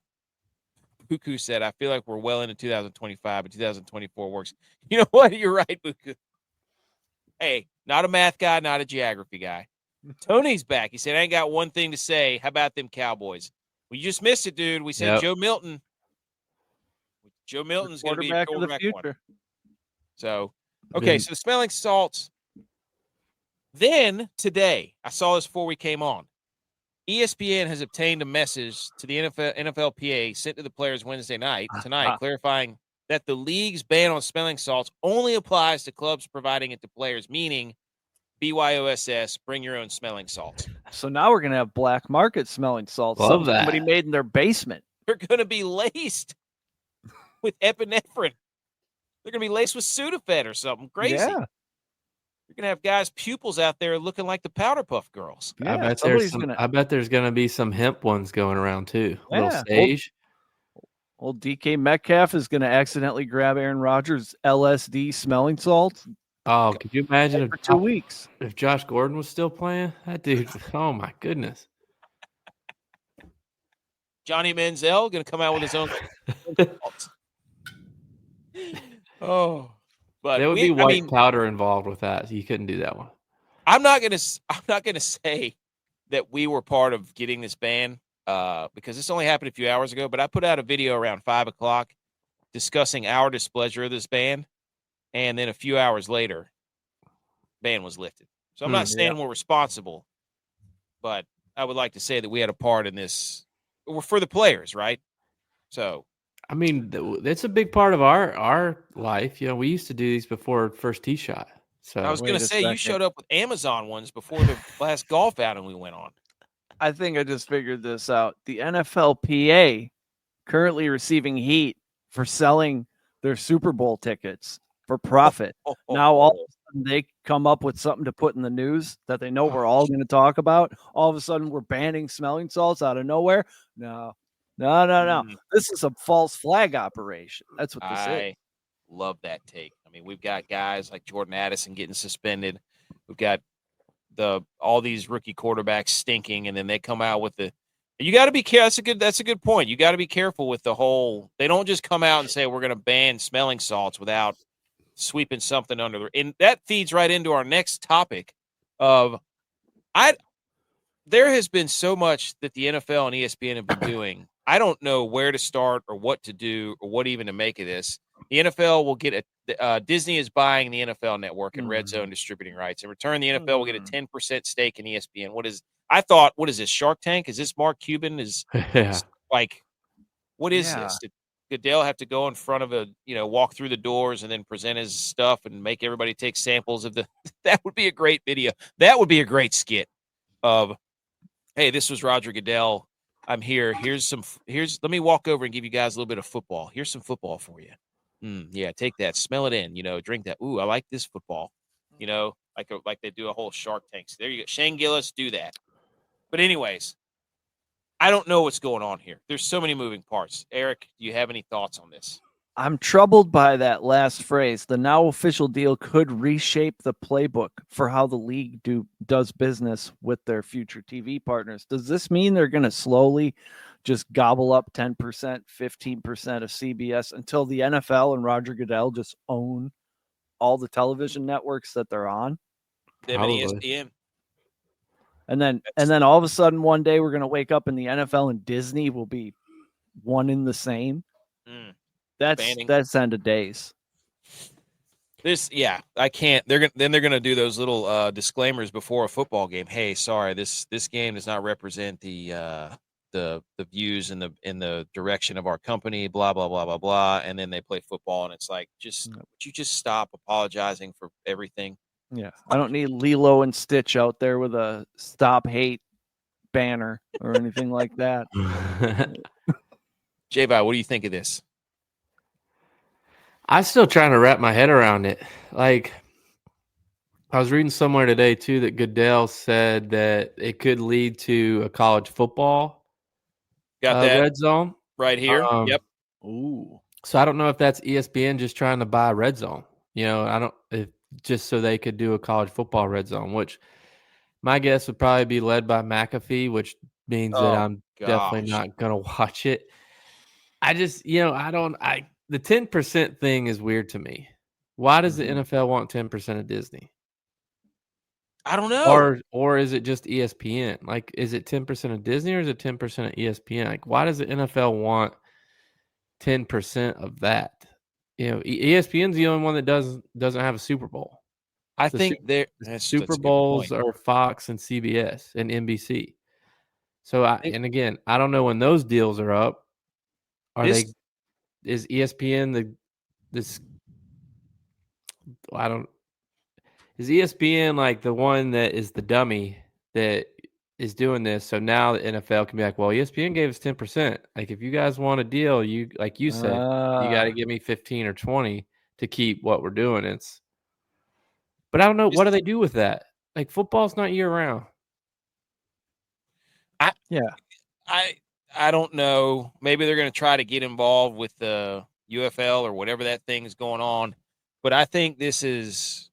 Speaker 1: Buku said, I feel like we're well into 2025, but 2024 works. You know what? You're right, Buku. Hey, not a math guy, not a geography guy. Tony's back. He said, I ain't got one thing to say. How about them Cowboys? Well, you just missed it, dude. We said Joe Milton. Joe Milton's going to be a quarterback
Speaker 2: of the future.
Speaker 1: So, okay, so the smelling salts. Then today, I saw this before we came on. ESPN has obtained a message to the NFLPA sent to the players Wednesday night, tonight, clarifying that the league's ban on smelling salts only applies to clubs providing it to players, meaning BYOSS, bring your own smelling salts.
Speaker 2: So now we're going to have black market smelling salts.
Speaker 3: Love that.
Speaker 2: Somebody made in their basement.
Speaker 1: They're going to be laced with epinephrine. They're going to be laced with Sudafed or something crazy.
Speaker 2: Yeah.
Speaker 1: You're going to have guys' pupils out there looking like the Powder Puff Girls.
Speaker 2: Yeah,
Speaker 3: I bet there's going to be some hemp ones going around too.
Speaker 2: Yeah.
Speaker 3: Little sage.
Speaker 2: Old DK Metcalf is going to accidentally grab Aaron Rodgers' LSD smelling salts.
Speaker 3: Oh, could you imagine
Speaker 2: for 2 weeks
Speaker 3: if Josh Gordon was still playing? That dude, oh my goodness.
Speaker 1: Johnny Manziel going to come out with his own. Oh, but
Speaker 3: there would be white powder involved with that. So you couldn't do that one.
Speaker 1: I'm not gonna say that we were part of getting this ban because this only happened a few hours ago. But I put out a video around 5:00 discussing our displeasure of this ban, and then a few hours later, ban was lifted. So I'm not saying we're responsible, but I would like to say that we had a part in this. We're for the players, right? So.
Speaker 3: I mean, that's a big part of our life. You know, we used to do these before first tee shot. So
Speaker 1: I was going to say you showed up with Amazon ones before the last golf outing we went on.
Speaker 2: I think I just figured this out. The NFLPA currently receiving heat for selling their Super Bowl tickets for profit. Now all of a sudden they come up with something to put in the news that they know we're all going to talk about. All of a sudden we're banning smelling salts out of nowhere. No. This is a false flag operation. That's what this is.
Speaker 1: I love that take. I mean, we've got guys like Jordan Addison getting suspended. We've got all these rookie quarterbacks stinking, and then they come out with the. You got to be careful. That's a good point. You got to be careful with the whole. They don't just come out and say we're going to ban smelling salts without sweeping something under. And that feeds right into our next topic. There has been so much that the NFL and ESPN have been doing. I don't know where to start or what to do or what even to make of this. The NFL will get Disney is buying the NFL Network and Red Zone distributing rights. In return, the NFL will get a 10% stake in ESPN. What is this, Shark Tank? Is this Mark Cuban? What is this? Did Goodell have to go in front of walk through the doors and then present his stuff and make everybody take samples of that would be a great video. That would be a great skit of, hey, this was Roger Goodell. I'm here. Let me walk over and give you guys a little bit of football. Here's some football for you. Yeah, take that. Smell it in. Drink that. Ooh, I like this football. Like they do a whole Shark Tank. So there you go. Shane Gillis, do that. But anyways, I don't know what's going on here. There's so many moving parts. Eric, do you have any thoughts on this?
Speaker 2: I'm troubled by that last phrase. The now official deal could reshape the playbook for how the league does business with their future TV partners. Does this mean they're going to slowly just gobble up 10%, 15% of CBS until the NFL and Roger Goodell just own all the television networks that they're on?
Speaker 1: Them and ESPN.
Speaker 2: And then all of a sudden one day we're going to wake up and the NFL and Disney will be one in the same. That's end of days.
Speaker 1: I can't. They're gonna do those little disclaimers before a football game. Hey, sorry, this game does not represent the views and the direction of our company. Blah blah blah blah blah. And then they play football, and it's like, would you just stop apologizing for everything?
Speaker 2: Yeah, I don't need Lilo and Stitch out there with a stop hate banner or anything like that.
Speaker 1: J-Vi, what do you think of this?
Speaker 3: I'm still trying to wrap my head around it. Like, I was reading somewhere today, too, that Goodell said that it could lead to a college football red zone.
Speaker 1: Right here. Yep.
Speaker 2: Ooh.
Speaker 3: So I don't know if that's ESPN just trying to buy red zone. Just so they could do a college football red zone, which my guess would probably be led by McAfee, which means that I'm definitely not going to watch it. I just, the 10% thing is weird to me. Why does the NFL want 10% of Disney?
Speaker 1: I don't know.
Speaker 3: Or is it just ESPN? Like, is it 10% of Disney or is it 10% of ESPN? Like, why does the NFL want 10% of that? ESPN's the only one that doesn't have a Super Bowl.
Speaker 1: I think
Speaker 3: The Super
Speaker 1: that's a good
Speaker 3: Bowls
Speaker 1: point.
Speaker 3: are Fox and CBS and NBC. So and again, I don't know when those deals are up. Is ESPN is ESPN like the one that is the dummy that is doing this? So now the NFL can be like, well, ESPN gave us 10%. Like, if you guys want a deal, you said, you got to give me 15 or 20 to keep what we're doing. But I don't know, what do they do with that? Like, football's not year round.
Speaker 1: I don't know. Maybe they're going to try to get involved with the UFL or whatever that thing's going on. But I think this is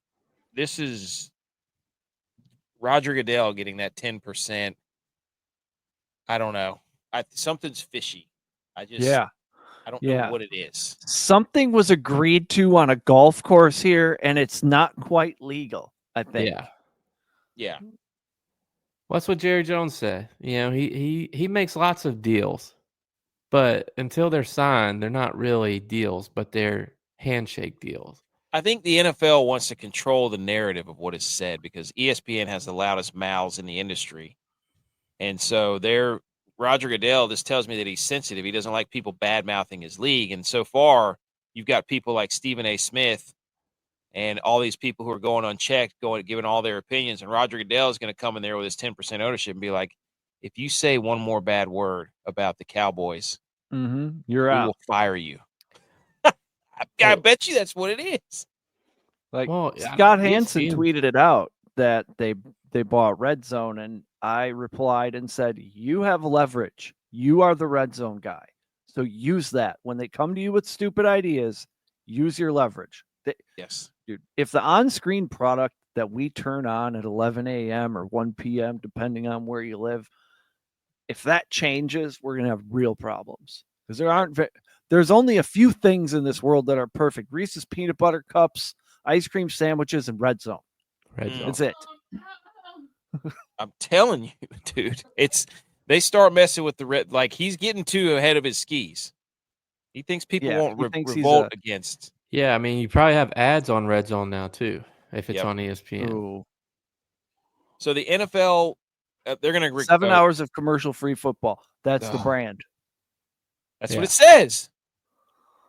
Speaker 1: Roger Goodell getting that 10%. I don't know. Something's fishy. I don't know what it is.
Speaker 2: Something was agreed to on a golf course here, and it's not quite legal, I think.
Speaker 1: Yeah.
Speaker 3: Well, that's what Jerry Jones said. He makes lots of deals, but until they're signed, they're not really deals, but they're handshake deals.
Speaker 1: I think the NFL wants to control the narrative of what is said because ESPN has the loudest mouths in the industry. And so Roger Goodell, this tells me that he's sensitive. He doesn't like people bad-mouthing his league. And so far, you've got people like Stephen A. Smith and all these people who are going unchecked, giving all their opinions. And Roger Goodell is going to come in there with his 10% ownership and be like, if you say one more bad word about the Cowboys,
Speaker 2: you're out.
Speaker 1: We will fire you. I bet you that's what it is.
Speaker 2: Like, Scott Hansen tweeted it out that they bought Red Zone, and I replied and said, you have leverage. You are the Red Zone guy. So use that. When they come to you with stupid ideas, use your leverage.
Speaker 1: Yes.
Speaker 2: Dude, if the on-screen product that we turn on at 11 a.m. or 1 p.m., depending on where you live, if that changes, we're going to have real problems. Because there's only a few things in this world that are perfect. Reese's peanut butter cups, ice cream sandwiches, and Red Zone. That's it.
Speaker 1: I'm telling you, dude. They start messing with the red. Like, he's getting too ahead of his skis. He thinks people won't revolt against.
Speaker 3: Yeah, I mean, you probably have ads on Red Zone now too, if it's on ESPN.
Speaker 2: Ooh.
Speaker 1: So the NFL, they're going to
Speaker 2: 7 hours of commercial-free football. That's the brand.
Speaker 1: That's what it says.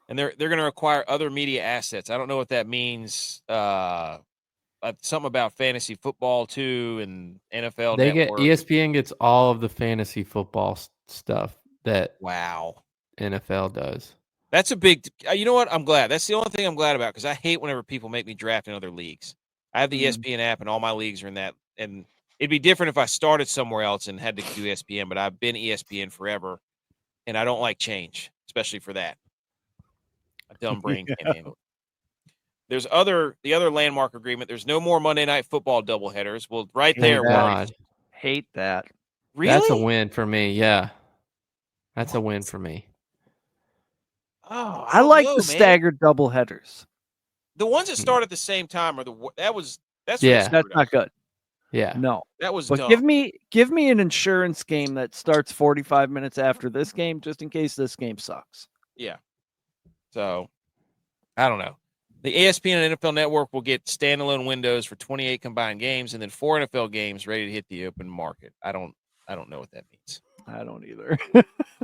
Speaker 1: And they're going to require other media assets. I don't know what that means. Something about fantasy football too, and NFL.
Speaker 3: ESPN gets all of the fantasy football stuff that NFL does.
Speaker 1: That's a big. You know what? I'm glad. That's the only thing I'm glad about because I hate whenever people make me draft in other leagues. I have the ESPN app, and all my leagues are in that. And it'd be different if I started somewhere else and had to do ESPN. But I've been ESPN forever, and I don't like change, especially for that. A dumb brain can't handle it. There's the other landmark agreement. There's no more Monday Night Football doubleheaders. Well,
Speaker 2: hate that.
Speaker 1: Really?
Speaker 3: That's a win for me. Yeah, that's a win for me.
Speaker 1: Oh,
Speaker 2: I like the staggered doubleheaders.
Speaker 1: The ones that start at the same time are that's
Speaker 2: not good.
Speaker 3: Yeah,
Speaker 2: no,
Speaker 1: that was.
Speaker 2: But
Speaker 1: dumb.
Speaker 2: give me an insurance game that starts 45 minutes after this game, just in case this game sucks.
Speaker 1: Yeah. So, I don't know. The ESPN and NFL Network will get standalone windows for 28 combined games, and then 4 NFL games ready to hit the open market. I don't know what that means.
Speaker 2: I don't either.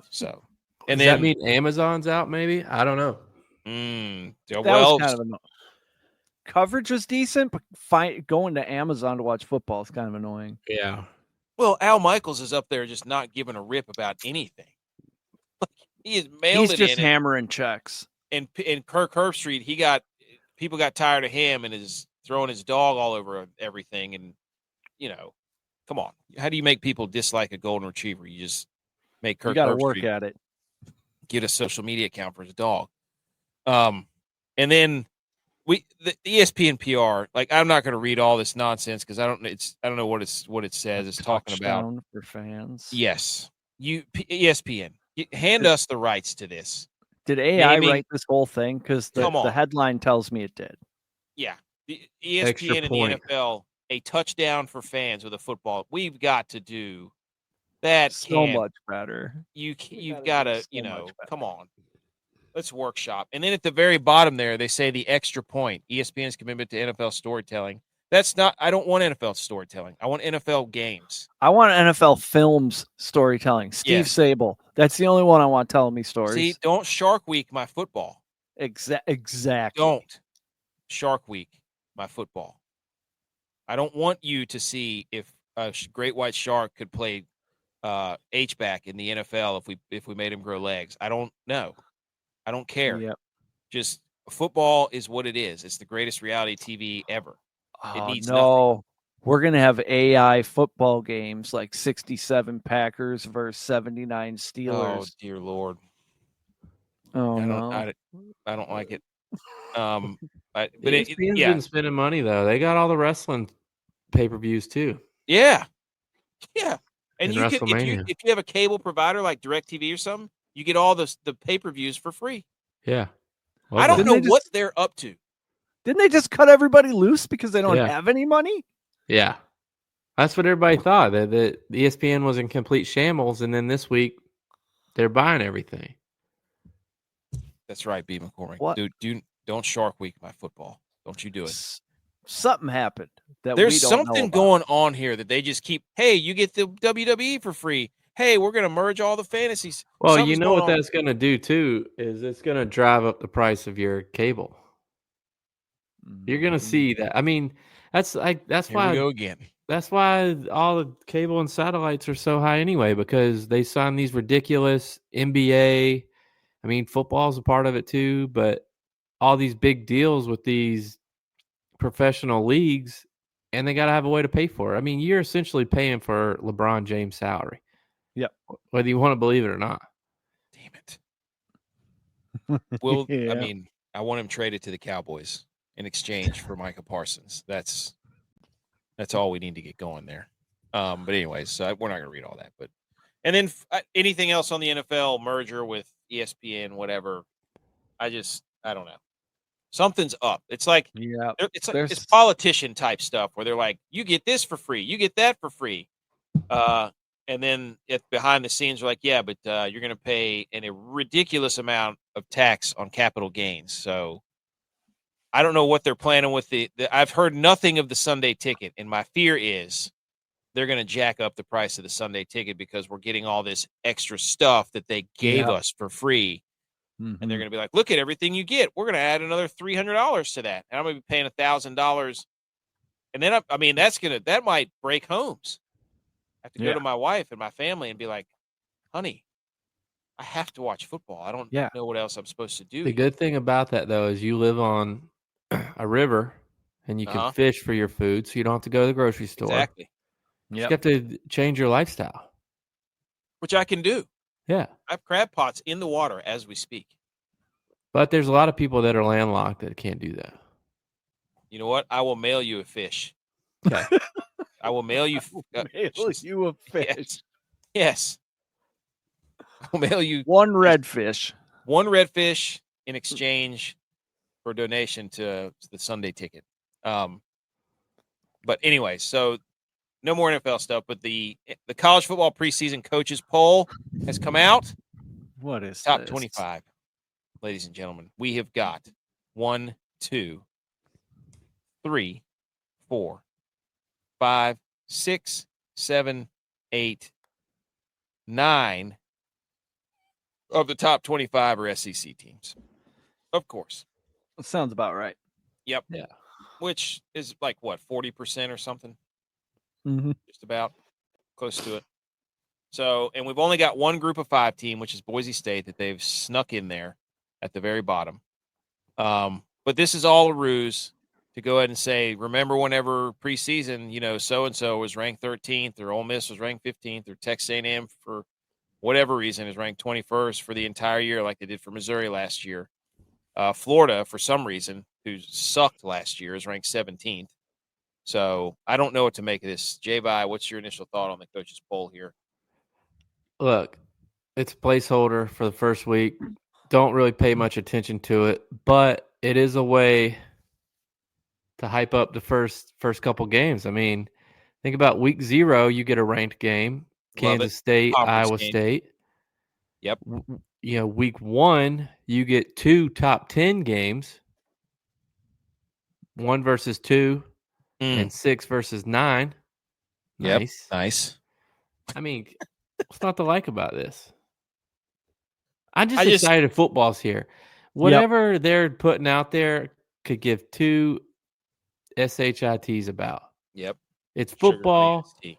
Speaker 1: So,
Speaker 3: and does that mean Amazon's out? Maybe I don't know.
Speaker 2: That was kind of annoying. Coverage was decent, but going to Amazon to watch football is kind of annoying.
Speaker 3: Yeah.
Speaker 1: Well, Al Michaels is up there just not giving a rip about anything. He's
Speaker 2: just hammering checks.
Speaker 1: And Kirk Herbstreit, people got tired of him and is throwing his dog all over everything. And, come on. How do you make people dislike a golden retriever? You just make Kirk Herbstreit.
Speaker 2: You got to work at it.
Speaker 1: Get a social media account for his dog. And then the ESPN PR, like, I'm not going to read all this nonsense because I don't know what it says. It's talking about
Speaker 2: for fans.
Speaker 1: Yes. ESPN, hand us the rights to this.
Speaker 2: Did AI write this whole thing? Because the headline tells me it did.
Speaker 1: Yeah. The ESPN and the NFL a touchdown for fans with a football. We've got to do that.
Speaker 2: So much better.
Speaker 1: You've got to, come on. Let's workshop. And then at the very bottom there, they say the extra point, ESPN's commitment to NFL storytelling. I don't want NFL storytelling. I want NFL games.
Speaker 2: I want NFL films storytelling. Steve Sable. That's the only one I want telling me stories.
Speaker 1: See, don't Shark Week my football.
Speaker 2: Exactly.
Speaker 1: Don't Shark Week my football. I don't want you to see if a great white shark could play H-back in the NFL if we made him grow legs. I don't know. I don't care.
Speaker 2: Yep.
Speaker 1: Just football is what it is. It's the greatest reality TV ever. It needs
Speaker 2: no.
Speaker 1: nothing.
Speaker 2: We're going to have AI football games like 67 Packers versus 79 Steelers.
Speaker 1: Oh, dear Lord.
Speaker 2: Oh,
Speaker 1: I don't like it. But
Speaker 3: ESPN's been spending money, though. They got all the wrestling pay-per-views, too.
Speaker 1: Yeah. Yeah. And
Speaker 3: In
Speaker 1: you can,
Speaker 3: WrestleMania.
Speaker 1: if you have a cable provider like DirecTV or something, you get all the pay-per-views for free.
Speaker 3: Yeah.
Speaker 1: Well, I don't know what they're up to.
Speaker 2: Didn't they just cut everybody loose because they don't have any money?
Speaker 3: Yeah. That's what everybody thought, that the ESPN was in complete shambles, and then this week they're buying everything.
Speaker 1: That's right, B. McCormick.
Speaker 2: What?
Speaker 1: Dude, don't Shark Week my football. Don't you do it.
Speaker 2: Something happened.
Speaker 1: There's something going on here that they just keep, hey, you get the WWE for free. Hey, we're going to merge all the fantasies.
Speaker 3: Well, you know what that's going to do, too, is it's going to drive up the price of your cable. You're going to see that. I mean, that's why
Speaker 1: we go again.
Speaker 3: That's why all the cable and satellites are so high anyway, because they sign these ridiculous NBA. I mean, football's a part of it too, but all these big deals with these professional leagues, and they got to have a way to pay for it. I mean, you're essentially paying for LeBron James' salary.
Speaker 2: Yep.
Speaker 3: Whether you want to believe it or not.
Speaker 1: Damn it. Well, I mean, I want him traded to the Cowboys in exchange for Micah Parsons. That's all we need to get going there. But anyways, so we're not going to read all that. But and then anything else on the NFL merger with ESPN, whatever. I don't know. Something's up. It's like it's politician type stuff where they're like, you get this for free, you get that for free, and then behind the scenes are like, yeah, but you're going to pay a ridiculous amount of tax on capital gains. So I don't know what they're planning with the I've heard nothing of the Sunday ticket, and my fear is they're going to jack up the price of the Sunday ticket because we're getting all this extra stuff that they gave us for free. Mm-hmm. And they're going to be like, look at everything you get. We're going to add another $300 to that. And I'm going to be paying $1,000. And then, that might break homes. I have to go to my wife and my family and be like, honey, I have to watch football. I don't know what else I'm supposed to do.
Speaker 3: The good thing about that, though, is you live on a river and you can fish for your food, so you don't have to go to the grocery store.
Speaker 1: Exactly.
Speaker 3: You have to change your lifestyle.
Speaker 1: Which I can do.
Speaker 3: Yeah.
Speaker 1: I have crab pots in the water as we speak.
Speaker 3: But there's a lot of people that are landlocked that can't do that.
Speaker 1: You know what? I will mail you a fish.
Speaker 3: Okay.
Speaker 1: I will mail you
Speaker 2: a fish.
Speaker 1: Yes. I'll mail you
Speaker 2: one redfish.
Speaker 1: One redfish in exchange for a donation to the Sunday ticket. But anyway, so no more NFL stuff, but the college football preseason coaches poll has come out.
Speaker 2: What is
Speaker 1: top
Speaker 2: this?
Speaker 1: 25, ladies and gentlemen? We have got 1, 2, 3, 4, 5, 6, 7, 8, 9 of the top 25 are SEC teams. Of course.
Speaker 2: That sounds about right.
Speaker 1: Yep.
Speaker 3: Yeah.
Speaker 1: Which is like what, 40% or something?
Speaker 2: Mm-hmm.
Speaker 1: Just about close to it. So, and we've only got one group of 5 team, which is Boise State, that they've snuck in there at the very bottom. But this is all a ruse to go ahead and say, remember whenever preseason, so-and-so was ranked 13th, or Ole Miss was ranked 15th, or Texas A&M for whatever reason is ranked 21st for the entire year, like they did for Missouri last year. Florida, for some reason, who sucked last year, is ranked 17th. So I don't know what to make of this. J-Vi, what's your initial thought on the coaches poll here?
Speaker 3: Look, it's a placeholder for the first week. Don't really pay much attention to it, but it is a way to hype up the first couple games. I mean, think about week 0, you get a ranked game,
Speaker 1: Love
Speaker 3: Kansas
Speaker 1: it.
Speaker 3: State,
Speaker 1: Conference
Speaker 3: Iowa
Speaker 1: game.
Speaker 3: State.
Speaker 1: Yep.
Speaker 3: Week 1, you get 2 top 10 games, 1 versus 2, and 6 versus 9.
Speaker 1: Yep.
Speaker 3: Nice.
Speaker 1: Nice.
Speaker 3: I mean, what's not to like about this? I'm just excited football's here. Whatever they're putting out there could give 2 SHITs about.
Speaker 1: Yep.
Speaker 3: It's
Speaker 1: Sugar
Speaker 3: football.
Speaker 1: free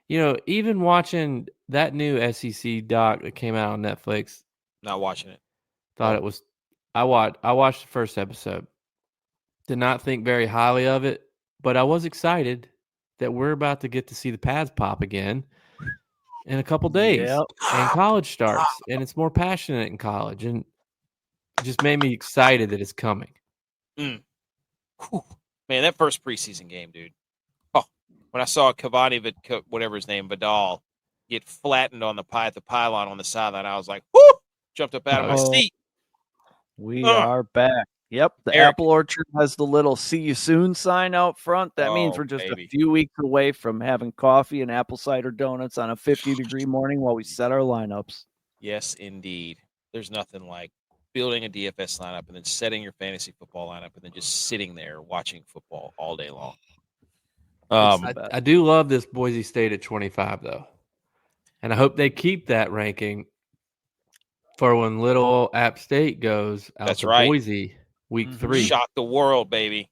Speaker 3: Even watching that new SEC doc that came out on Netflix.
Speaker 1: Not watching it.
Speaker 3: Thought it was. I watched the first episode. Did not think very highly of it, but I was excited that we're about to get to see the pads pop again in a couple days.
Speaker 2: Yep.
Speaker 3: And college starts, and it's more passionate in college, and it just made me excited that it's coming.
Speaker 1: Whew. Man, that first preseason game, dude. Oh, when I saw Cavani, whatever his name, Vidal, get flattened on the pylon on the sideline, I was like, whoo! Jumped up out of my seat.
Speaker 2: We are back. Yep. The
Speaker 1: Eric.
Speaker 2: Apple Orchard has the little "See you soon" sign out front. That means we're just a few weeks away from having coffee and apple cider donuts on a 50-degree morning while we set our lineups.
Speaker 1: Yes, indeed. There's nothing like building a DFS lineup and then setting your fantasy football lineup and then just sitting there watching football all day long.
Speaker 3: I do love this Boise State at 25, though. And I hope they keep that ranking for when little App State goes out to Boise week 3.
Speaker 1: Shock the world, baby.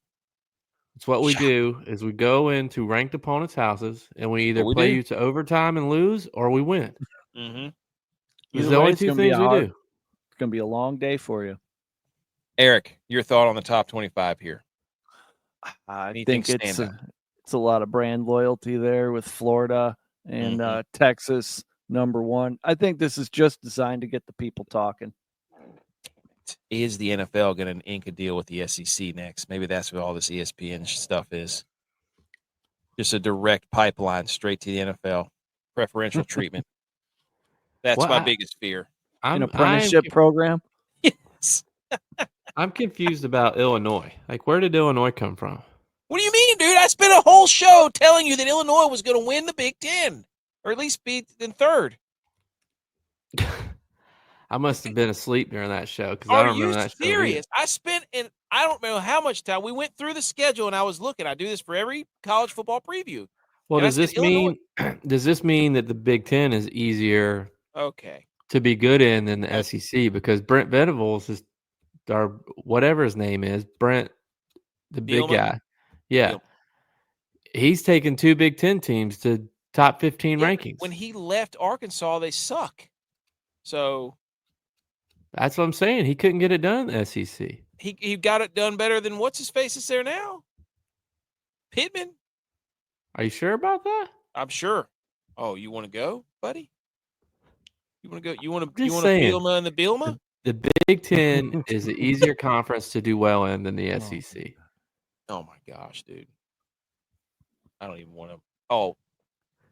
Speaker 3: It's what we do is we go into ranked opponents' houses and we either play you to overtime and lose or we win.
Speaker 1: Mm-hmm.
Speaker 3: It's the only 2 things we do.
Speaker 2: It's going to be a long day for you.
Speaker 1: Eric, your thought on the top 25 here?
Speaker 2: I think it's a lot of brand loyalty there with Florida and Texas, number 1. I think this is just designed to get the people talking.
Speaker 1: Is the NFL going to ink a deal with the SEC next? Maybe that's what all this ESPN stuff is. Just a direct pipeline straight to the NFL. Preferential treatment. That's my biggest fear.
Speaker 2: An apprenticeship program?
Speaker 1: Yes.
Speaker 3: I'm confused about Illinois. Like, where did Illinois come from?
Speaker 1: What do you mean, dude? I spent a whole show telling you that Illinois was going to win the Big Ten, or at least be in third.
Speaker 3: I must have been asleep during that show because I don't remember that show.
Speaker 1: Are you serious? I spent, and I don't know how much time. We went through the schedule, and I was looking. I do this for every college football preview.
Speaker 3: Well, does this mean that the Big Ten is easier to be good in than the SEC? Because Brent Venables is, or whatever his name is, Brent, the big guy. Yeah. He's taken 2 Big Ten teams to top 15 rankings.
Speaker 1: When he left Arkansas, they suck. So
Speaker 3: that's what I'm saying. He couldn't get it done in the SEC.
Speaker 1: He got it done better than what's his face is there now? Pittman.
Speaker 3: Are you sure about that?
Speaker 1: I'm sure. Oh, you want to go, buddy? You want to go? You want to Bielma and the Bielma?
Speaker 3: The Big Ten is an easier conference to do well in than the SEC.
Speaker 1: Oh my gosh, dude. I don't even want to. Oh,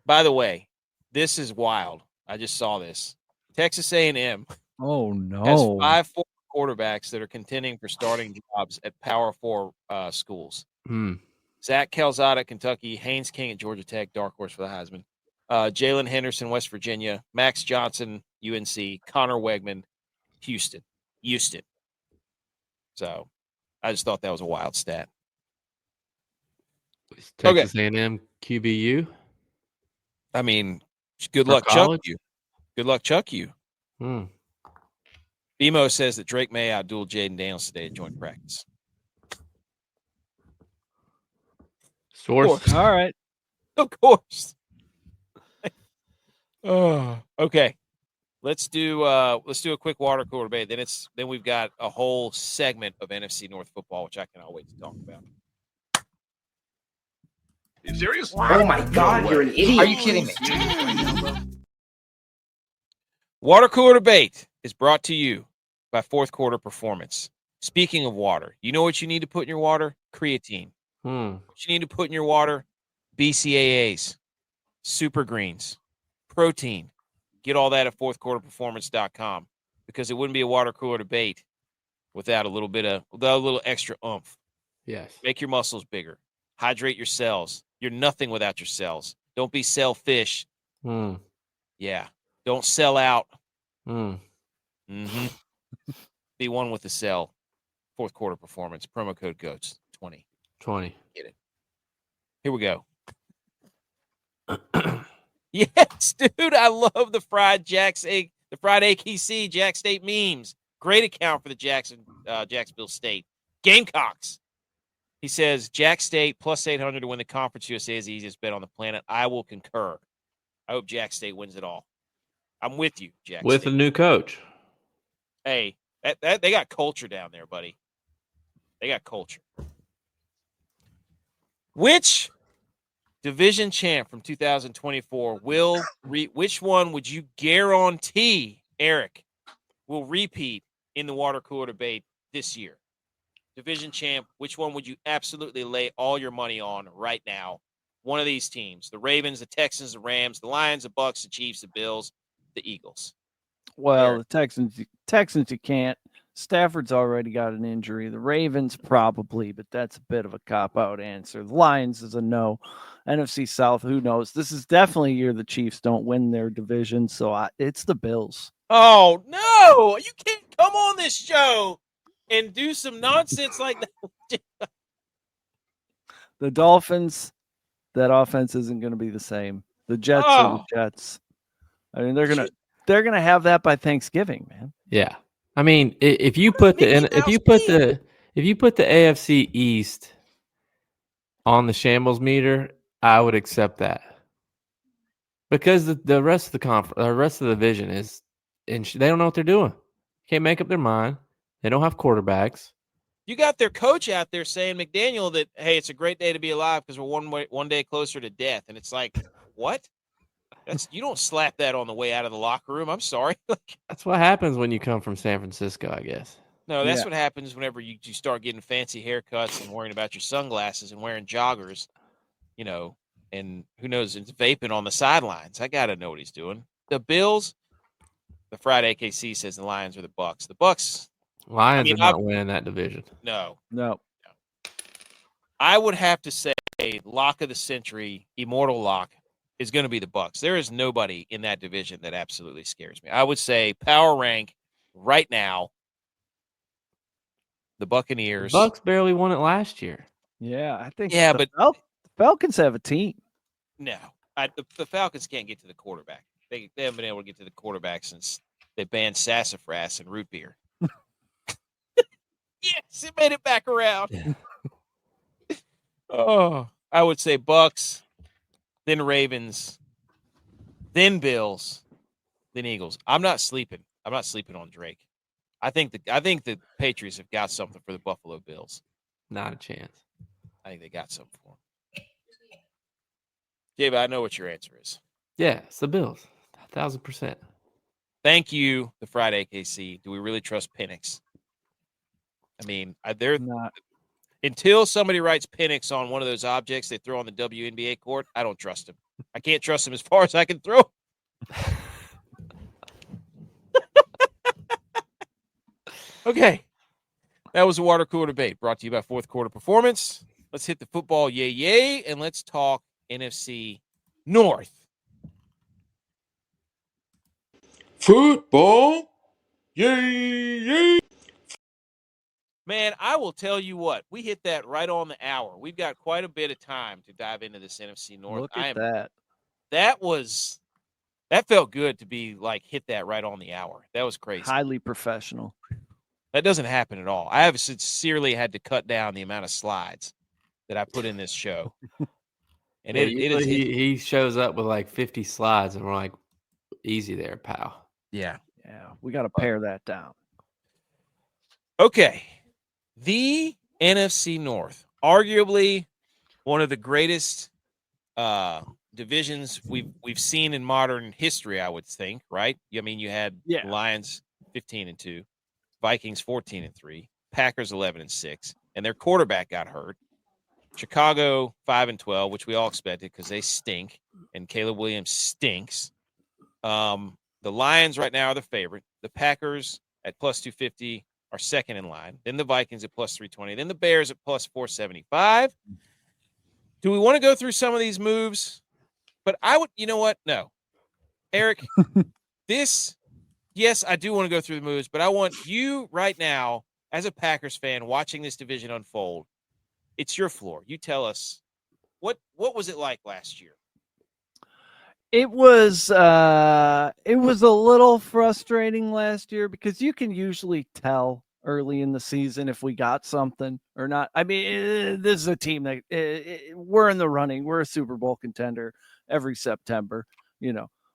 Speaker 1: by the way, this is wild. I just saw this. Texas A&M.
Speaker 2: Oh no.
Speaker 1: Has 5 former quarterbacks that are contending for starting jobs at Power 4 schools. Zach Calzada, Kentucky, Haynes King at Georgia Tech, dark horse for the Heisman. Jalen Henderson, West Virginia, Max Johnson, UNC, Connor Wegman, Houston. So I just thought that was a wild stat.
Speaker 3: Texas A&M QBU.
Speaker 1: I mean, good luck, Chuck you. Good luck, Chuck you. BMO says that Drake may outduel Jaden Daniels today at joint practice.
Speaker 3: Source.
Speaker 2: All right.
Speaker 1: Of course. Okay. Let's do a quick water cooler debate. Then we've got a whole segment of NFC North football, which I cannot wait to talk about.
Speaker 4: You serious?
Speaker 5: Oh my God, you're an idiot. Are you kidding me?
Speaker 1: Water cooler debate is brought to you by Fourth Quarter Performance. Speaking of water, you know what you need to put in your water? Creatine. What you need to put in your water? BCAAs, super greens, protein. Get all that at fourthquarterperformance.com because it wouldn't be a water cooler debate without a little extra oomph.
Speaker 3: Yes.
Speaker 1: Make your muscles bigger. Hydrate your cells. You're nothing without your cells. Don't be selfish.
Speaker 3: Mm.
Speaker 1: Yeah. Don't sell out.
Speaker 3: Mm.
Speaker 1: Mm-hmm. Be one with the cell. Fourth quarter performance. Promo code GOATS 20.
Speaker 3: 20.
Speaker 1: Get it. Here we go. Yes, dude. I love the fried AKC Jack State memes. Great account for the Jacksonville State Gamecocks. He says Jack State plus 800 to win the Conference USA is the easiest bet on the planet. I will concur. I hope Jack State wins it all. I'm with you, Jack
Speaker 3: With
Speaker 1: State.
Speaker 3: a new coach.
Speaker 1: Hey, that they got culture down there, buddy. They got culture. Which division champ from 2024 which one would you guarantee, Eric, will repeat in the water cooler debate this year? Division champ, which one would you absolutely lay all your money on right now? One of these teams, the Ravens, the Texans, the Rams, the Lions, the Bucks, the Chiefs, the Bills, the Eagles.
Speaker 2: Well,
Speaker 1: Eric.
Speaker 2: the Texans, you can't. Stafford's already got an injury. The Ravens probably, but that's a bit of a cop-out answer. The Lions is a no. NFC South, who knows? This is definitely a year the Chiefs don't win their division, so it's the Bills.
Speaker 1: Oh, no! You can't come on this show and do some nonsense like that.
Speaker 2: The Dolphins, that offense isn't going to be the same. The Jets are the Jets. I mean, they're gonna have that by Thanksgiving, man.
Speaker 3: Yeah. I mean, if you put the AFC East on the shambles meter, I would accept that. Because the rest of the rest of the division is, and they don't know what they're doing. Can't make up their mind. They don't have quarterbacks.
Speaker 1: You got their coach out there saying, McDaniel, that, hey, it's a great day to be alive because we're one day closer to death. And it's like, what? You don't slap that on the way out of the locker room. I'm sorry.
Speaker 3: That's what happens when you come from San Francisco, I guess.
Speaker 1: No, that's what happens whenever you start getting fancy haircuts and worrying about your sunglasses and wearing joggers, and who knows, it's vaping on the sidelines. I got to know what he's doing. The Bills, the fried AKC says the Lions are the Bucks. The Bucks.
Speaker 3: Lions are not winning that division.
Speaker 1: No.
Speaker 2: I
Speaker 1: would have to say lock of the century, immortal lock, is going to be the Bucks. There is nobody in that division that absolutely scares me. I would say power rank right now, the Buccaneers.
Speaker 3: The Bucks barely won it last year.
Speaker 2: Yeah, I think.
Speaker 1: Yeah, but
Speaker 2: the Falcons have a team.
Speaker 1: No, the Falcons can't get to the quarterback. They haven't been able to get to the quarterback since they banned sassafras and root beer. Yes, it made it back around.
Speaker 3: Yeah.
Speaker 1: Oh, I would say Bucks, then Ravens, then Bills, then Eagles. I'm not sleeping on Drake. I think the Patriots have got something for the Buffalo Bills.
Speaker 3: Not a chance.
Speaker 1: I think they got something for them. Dave, I know what your answer is.
Speaker 3: Yeah, it's the Bills. 1,000%.
Speaker 1: Thank you, the fried AKC. Do we really trust Penix? I mean, they're not. Until somebody writes Penix on one of those objects they throw on the WNBA court, I don't trust him. I can't trust him as far as I can throw. Okay. That was a water cooler debate brought to you by Fourth Quarter Performance. Let's hit the football yay, and let's talk NFC North.
Speaker 4: Football yay.
Speaker 1: Man, I will tell you what, we hit that right on the hour. We've got quite a bit of time to dive into this NFC North.
Speaker 2: Look at that.
Speaker 1: That felt good to be hit that right on the hour. That was crazy.
Speaker 2: Highly professional.
Speaker 1: That doesn't happen at all. I have sincerely had to cut down the amount of slides that I put in this show. And
Speaker 3: he shows up with 50 slides, and we're like, easy there, pal.
Speaker 1: Yeah.
Speaker 2: Yeah. We got to pare that down.
Speaker 1: Okay. The NFC North, arguably one of the greatest divisions we've seen in modern history, I would think, right? I mean, you had Lions 15-2, Vikings 14-3, Packers 11-6, and their quarterback got hurt. Chicago 5-12, which we all expected because they stink, and Caleb Williams stinks. The Lions right now are the favorite. The Packers at plus 250 are second in line. Then the Vikings at plus 320. Then the Bears at plus 475. Do we want to go through some of these moves? But I would, you know what? No. Eric, yes, I do want to go through the moves, but I want you right now, as a Packers fan watching this division unfold, it's your floor. You tell us, what was it like last year?
Speaker 2: It was a little frustrating last year because you can usually tell early in the season if we got something or not. I mean, this is a team that we're in the running. We're a Super Bowl contender every September,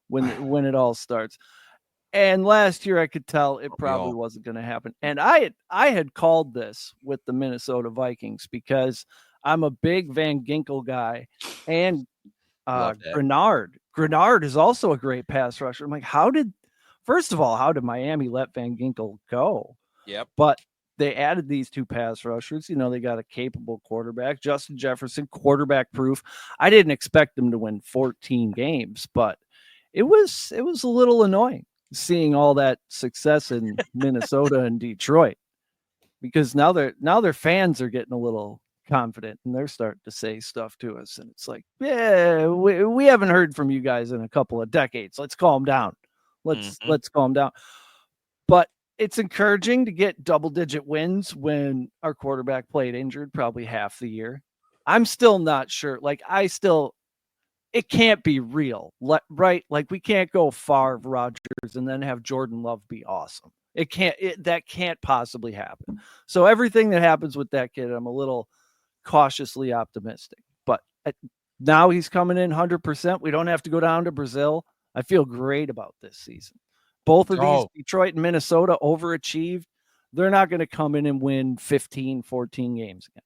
Speaker 2: when it all starts. And last year I could tell it probably wasn't going to happen. And I had called this with the Minnesota Vikings because I'm a big Van Ginkel guy, and Grenard is also a great pass rusher. I'm like, how did Miami let Van Ginkel go?
Speaker 1: Yep.
Speaker 2: But they added these two pass rushers. They got a capable quarterback, Justin Jefferson, quarterback proof. I didn't expect them to win 14 games, but it was a little annoying seeing all that success in Minnesota and Detroit, because now their fans are getting a little confident and they're starting to say stuff to us, and it's like, yeah, we haven't heard from you guys in a couple of decades. Let's calm down. Let's calm down. But it's encouraging to get double-digit wins when our quarterback played injured probably half the year. I'm still not sure. It can't be real, right? Like, we can't go Favre, Rodgers, and then have Jordan Love be awesome. That can't possibly happen. So everything that happens with that kid, I'm a little cautiously optimistic. But now he's coming in 100%. We don't have to go down to Brazil. I feel great about this season. Both of these, Detroit and Minnesota, overachieved. They're not going to come in and win 15, 14 games again.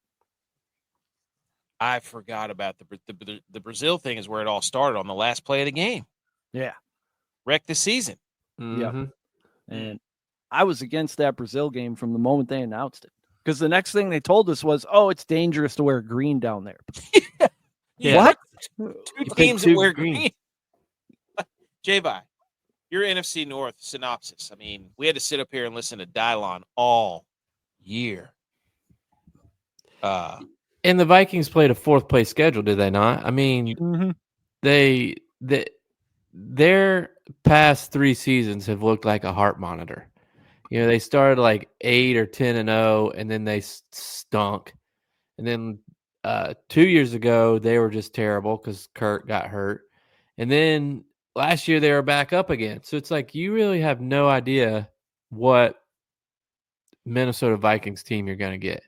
Speaker 1: I forgot about the Brazil thing is where it all started on the last play of the game.
Speaker 2: Yeah.
Speaker 1: Wrecked the season.
Speaker 2: Mm-hmm. Yep. And I was against that Brazil game from the moment they announced it. Because the next thing they told us was, it's dangerous to wear green down there.
Speaker 1: Yeah.
Speaker 2: What?
Speaker 1: Two teams that wear green. J-Bye, your NFC North synopsis. I mean, we had to sit up here and listen to Dylon all year.
Speaker 3: And the Vikings played a fourth place schedule, did they not? I mean, their past 3 seasons have looked like a heart monitor. They started like 8 or 10-0, and then they stunk. And then 2 years ago, they were just terrible because Kurt got hurt. And then last year, they were back up again. So it's like you really have no idea what Minnesota Vikings team you're going to get.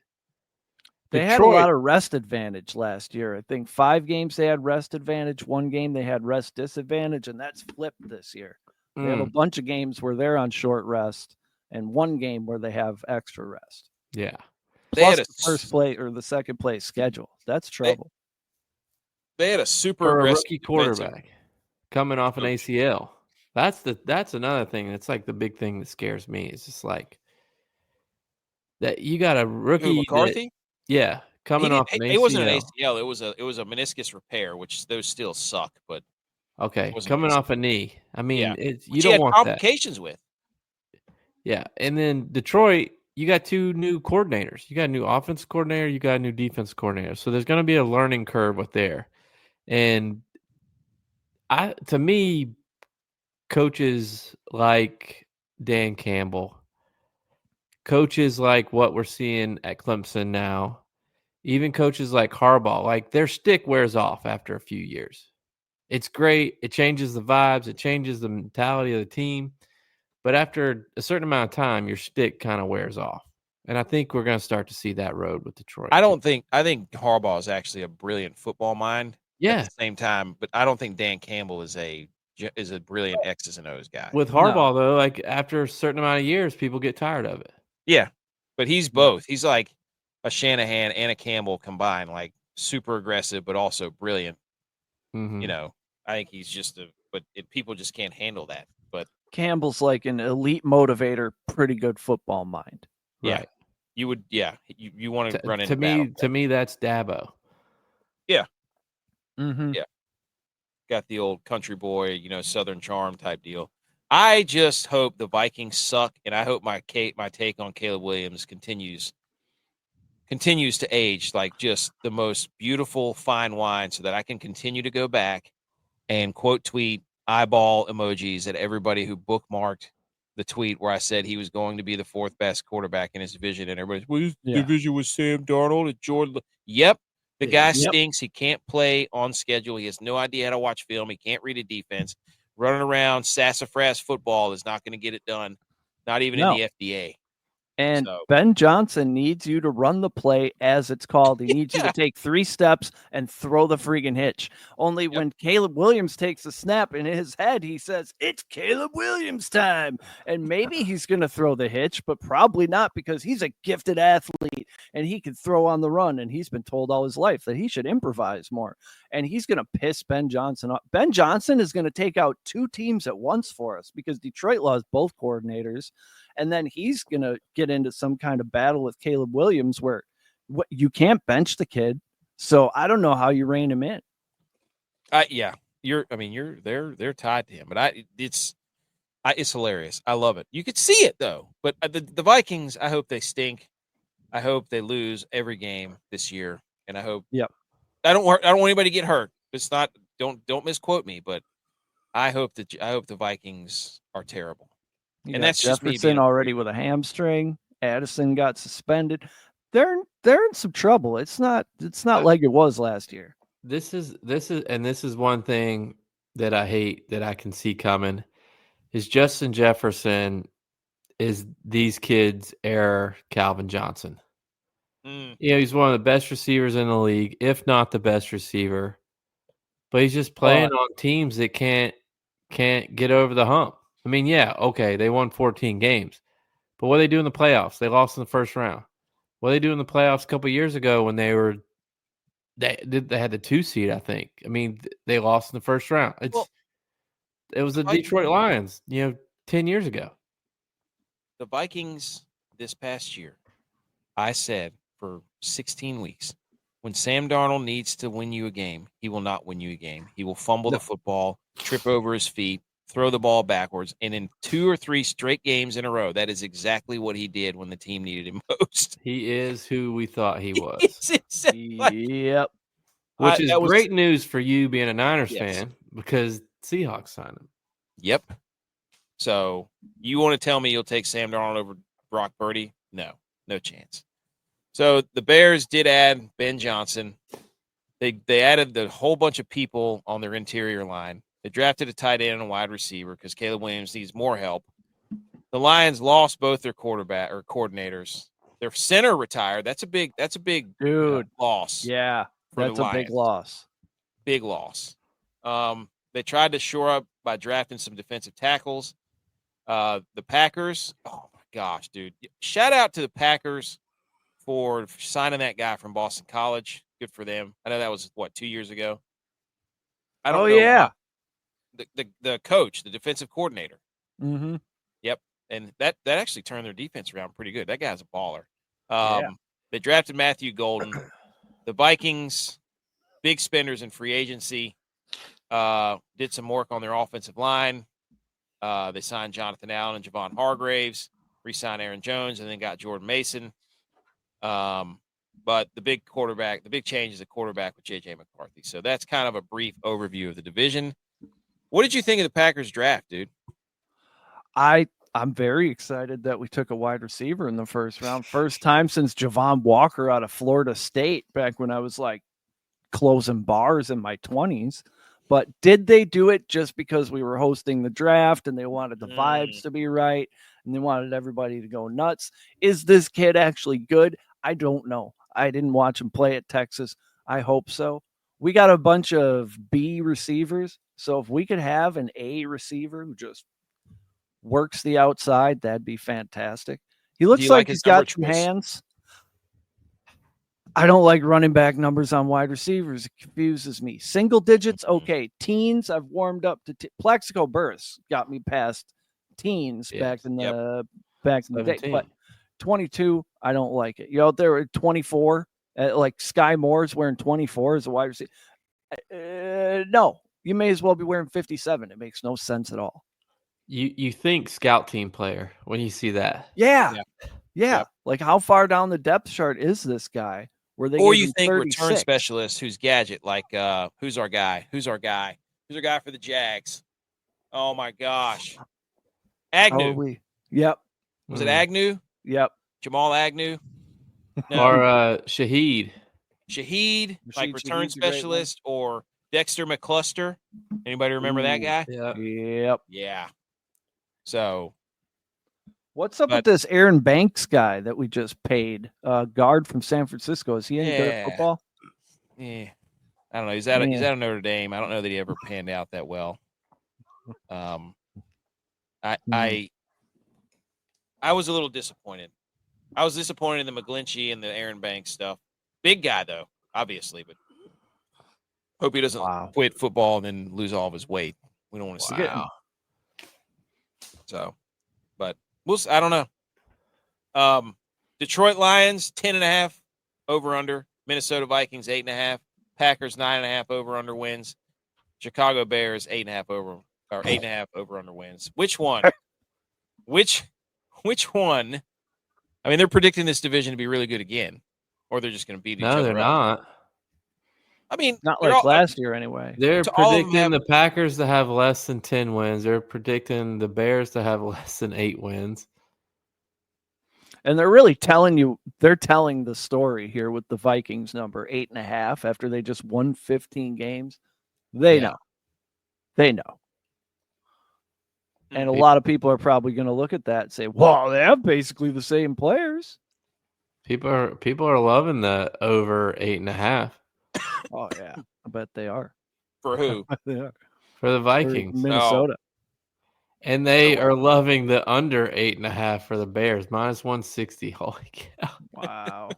Speaker 2: They had a lot of rest advantage last year. I think 5 games they had rest advantage. 1 game they had rest disadvantage, and that's flipped this year. They have a bunch of games where they're on short rest, and 1 game where they have extra rest.
Speaker 3: Yeah.
Speaker 2: Plus the first place or the second place schedule. That's trouble.
Speaker 1: They had a super
Speaker 3: rookie quarterback coming off an ACL. That's another thing. That's like the big thing that scares me. It's just like that you got a rookie
Speaker 1: McCarthy.
Speaker 3: Coming off an ACL.
Speaker 1: It wasn't an ACL. It was a meniscus repair, which those still suck. But
Speaker 3: okay, coming off a knee. I mean, you
Speaker 1: don't
Speaker 3: want
Speaker 1: complications with.
Speaker 3: Yeah, and then Detroit, you got 2 new coordinators. You got a new offensive coordinator. You got a new defense coordinator. So there's going to be a learning curve with there. And to me, coaches like Dan Campbell, coaches like what we're seeing at Clemson now, even coaches like Harbaugh, like their stick wears off after a few years. It's great. It changes the vibes. It changes the mentality of the team. But after a certain amount of time, your stick kind of wears off. And I think we're going to start to see that road with Detroit.
Speaker 1: I think Harbaugh is actually a brilliant football mind.
Speaker 3: Yeah.
Speaker 1: At the same time, but I don't think Dan Campbell is a brilliant X's and O's guy.
Speaker 3: With Harbaugh, though, like after a certain amount of years, people get tired of it.
Speaker 1: Yeah, but he's both. He's like a Shanahan and a Campbell combined, like super aggressive, but also brilliant.
Speaker 3: Mm-hmm.
Speaker 1: I think he's just people just can't handle that. But
Speaker 2: Campbell's like an elite motivator, pretty good football mind.
Speaker 1: Yeah,
Speaker 3: right.
Speaker 1: You would. Yeah, you want to run into
Speaker 3: to me, that's Dabo.
Speaker 1: Yeah.
Speaker 2: Mm-hmm.
Speaker 1: Yeah. Got the old country boy, Southern charm type deal. I just hope the Vikings suck, and I hope my take on Caleb Williams continues to age like just the most beautiful fine wine, so that I can continue to go back and quote tweet eyeball emojis at everybody who bookmarked the tweet where I said he was going to be the 4th best quarterback in his division, and everybody's, well, his division was Sam Darnold and Jordan. Yep. The guy stinks. He can't play on schedule. He has no idea how to watch film. He can't read a defense. Running around sassafras football is not going to get it done, not even in the FDA.
Speaker 2: And Ben Johnson needs you to run the play as it's called. He needs you to take 3 steps and throw the freaking hitch. Only when Caleb Williams takes a snap in his head, he says, it's Caleb Williams time. And maybe he's going to throw the hitch, but probably not, because he's a gifted athlete and he can throw on the run. And he's been told all his life that he should improvise more. And he's going to piss Ben Johnson off. Ben Johnson is going to take out 2 teams at once for us, because Detroit lost both coordinators. And then he's going to get into some kind of battle with Caleb Williams where you can't bench the kid. So I don't know how you rein him in.
Speaker 1: They're tied to him, but it's hilarious. I love it. You could see it though, but the Vikings, I hope they stink. I hope they lose every game this year. And I hope, I don't want anybody to get hurt. It's not, don't misquote me, but I hope the Vikings are terrible.
Speaker 2: And that's Jefferson already with a hamstring. Addison got suspended. They're in some trouble. It's not like it was last year.
Speaker 3: This is one thing that I hate that I can see coming is Justin Jefferson is these kids' heir Calvin Johnson. He's one of the best receivers in the league, if not the best receiver. But he's just playing on teams that can't get over the hump. I mean, they won 14 games. But what do they do in the playoffs? They lost in the first round. What do they do in the playoffs a couple of years ago when they had the 2 seed, I think. I mean, they lost in the first round. It was the Detroit Lions, 10 years ago.
Speaker 1: The Vikings this past year, I said for 16 weeks, when Sam Darnold needs to win you a game, he will not win you a game. He will fumble the football, trip over his feet, throw the ball backwards, and in 2 or 3 straight games in a row, that is exactly what he did when the team needed him most.
Speaker 3: He is who we thought he was.
Speaker 2: Yep.
Speaker 3: Which is great news for you being a Niners fan, because Seahawks signed him.
Speaker 1: Yep. So you want to tell me you'll take Sam Darnold over Brock Purdy? No chance. So the Bears did add Ben Johnson. They added the whole bunch of people on their interior line. They drafted a tight end and a wide receiver because Caleb Williams needs more help. The Lions lost both their quarterback or coordinators. Their center retired. That's a big loss.
Speaker 2: Yeah, that's a big loss.
Speaker 1: Big loss. They tried to shore up by drafting some defensive tackles. The Packers, oh my gosh, dude. Shout out to the Packers for signing that guy from Boston College. Good for them. I know that was 2 years ago. I don't know.
Speaker 2: Yeah.
Speaker 1: The coach, the defensive coordinator.
Speaker 2: Mm-hmm.
Speaker 1: Yep. And that actually turned their defense around pretty good. That guy's a baller. They drafted Matthew Golden. The Vikings, big spenders in free agency, did some work on their offensive line. They signed Jonathan Allen and Javon Hargraves, re-signed Aaron Jones, and then got Jordan Mason. But the big change is a quarterback with J.J. McCarthy. So that's kind of a brief overview of the division. What did you think of the Packers draft, dude?
Speaker 2: I'm very excited that we took a wide receiver in the first round. First time since Javon Walker out of Florida State back when I was like closing bars in my 20s. But did they do it just because we were hosting the draft and they wanted the vibes to be right and they wanted everybody to go nuts? Is this kid actually good? I don't know. I didn't watch him play at Texas. I hope so. We got a bunch of B receivers. So if we could have an A receiver who just works the outside, that'd be fantastic. He looks like he's got some hands. I don't like running back numbers on wide receivers. It confuses me. Single digits, okay. Teens, I've warmed up to Plexico Burress got me past teens back in the day. But 22, I don't like it. You out there at 24, like Sky Moore's wearing 24 as a wide receiver. No, you may as well be wearing 57. It makes no sense at all.
Speaker 3: You think scout team player when you see that.
Speaker 2: Yeah.
Speaker 1: Yeah.
Speaker 2: Yeah.
Speaker 1: Yep.
Speaker 2: Like, how far down the depth chart is this guy? Where they
Speaker 1: Or
Speaker 2: gave
Speaker 1: you
Speaker 2: him
Speaker 1: think
Speaker 2: 36?
Speaker 1: return specialist who's gadget, like who's our guy? Who's our guy for the Jags? Oh my gosh. Agnew.
Speaker 2: Probably. Yep.
Speaker 1: Was it Agnew?
Speaker 2: Yep.
Speaker 1: Jamal Agnew? No.
Speaker 3: Or Shaheed.
Speaker 1: Shaheed, like
Speaker 2: Shaheed's
Speaker 1: return
Speaker 2: a great one.
Speaker 1: specialist, or Dexter McCluster. Anybody remember that
Speaker 2: Ooh.
Speaker 1: guy?
Speaker 3: Yeah.
Speaker 2: Yep.
Speaker 1: Yeah. So
Speaker 2: What's up
Speaker 1: But-
Speaker 2: with this Aaron Banks guy that we just paid? Guard from San Francisco. Is he any good at
Speaker 1: Yeah.
Speaker 2: football?
Speaker 1: yeah, I don't know. He's out of Notre Dame. I don't know that he ever panned out that well. I was a little disappointed. I was disappointed in the McGlinchey and the Aaron Banks stuff. Big guy though, obviously, but hope he doesn't quit football and then lose all of his weight. We don't want to see that. So, but I don't know. Detroit Lions 10.5 over under. Minnesota Vikings 8.5. Packers 9.5 over under wins. Chicago Bears 8.5 over under wins. Which one? Which one? I mean, they're predicting this division to be really good again, or they're just going to beat each other.
Speaker 3: No, they're not.
Speaker 1: I mean,
Speaker 2: Not like last year anyway.
Speaker 3: They're
Speaker 1: So all of them
Speaker 3: predicting the Packers to have less than 10 wins. They're predicting the Bears to have less than 8 wins.
Speaker 2: And they're really telling the story here with the Vikings number 8.5 after they just won 15 games. They know. And a lot of people are probably going to look at that and say, well, they have basically the same players.
Speaker 3: People are loving the over 8.5
Speaker 2: Oh, yeah. I bet they are.
Speaker 1: For who?
Speaker 2: They are.
Speaker 3: for the
Speaker 2: For
Speaker 3: Vikings.
Speaker 2: Minnesota.
Speaker 3: And they are loving the under 8.5 for the Bears, minus 160. Holy cow.
Speaker 2: Wow.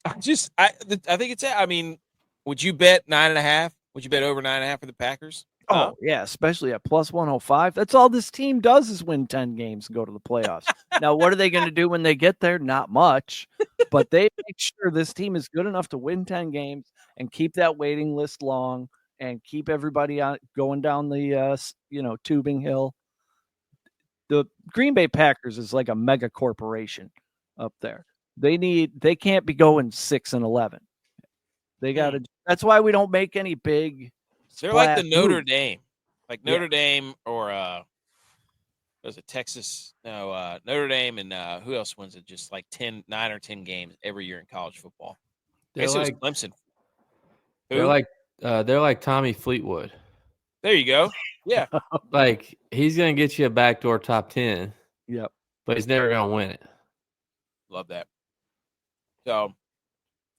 Speaker 1: I think it's. I mean, would you bet 9.5? Would you bet over 9.5 for the Packers?
Speaker 2: Oh, yeah, especially at plus 105. That's all this team does is win 10 games and go to the playoffs. Now, what are they going to do when they get there? Not much, but they make sure this team is good enough to win 10 games and keep that waiting list long and keep everybody on going down the tubing hill. The Green Bay Packers is like a mega corporation up there. They can't be going 6-11. They got to. That's why we don't make any big.
Speaker 1: They're like the Notre Dame, Notre Dame, or was it Texas? No, Notre Dame, and who else wins it? Just like 9 or 10 games every year in college football. I guess it was Clemson.
Speaker 3: They're like Tommy Fleetwood.
Speaker 1: There you go. Yeah,
Speaker 3: like he's gonna get you a backdoor top 10.
Speaker 2: Yep,
Speaker 3: but he's never gonna win it.
Speaker 1: Love that. So,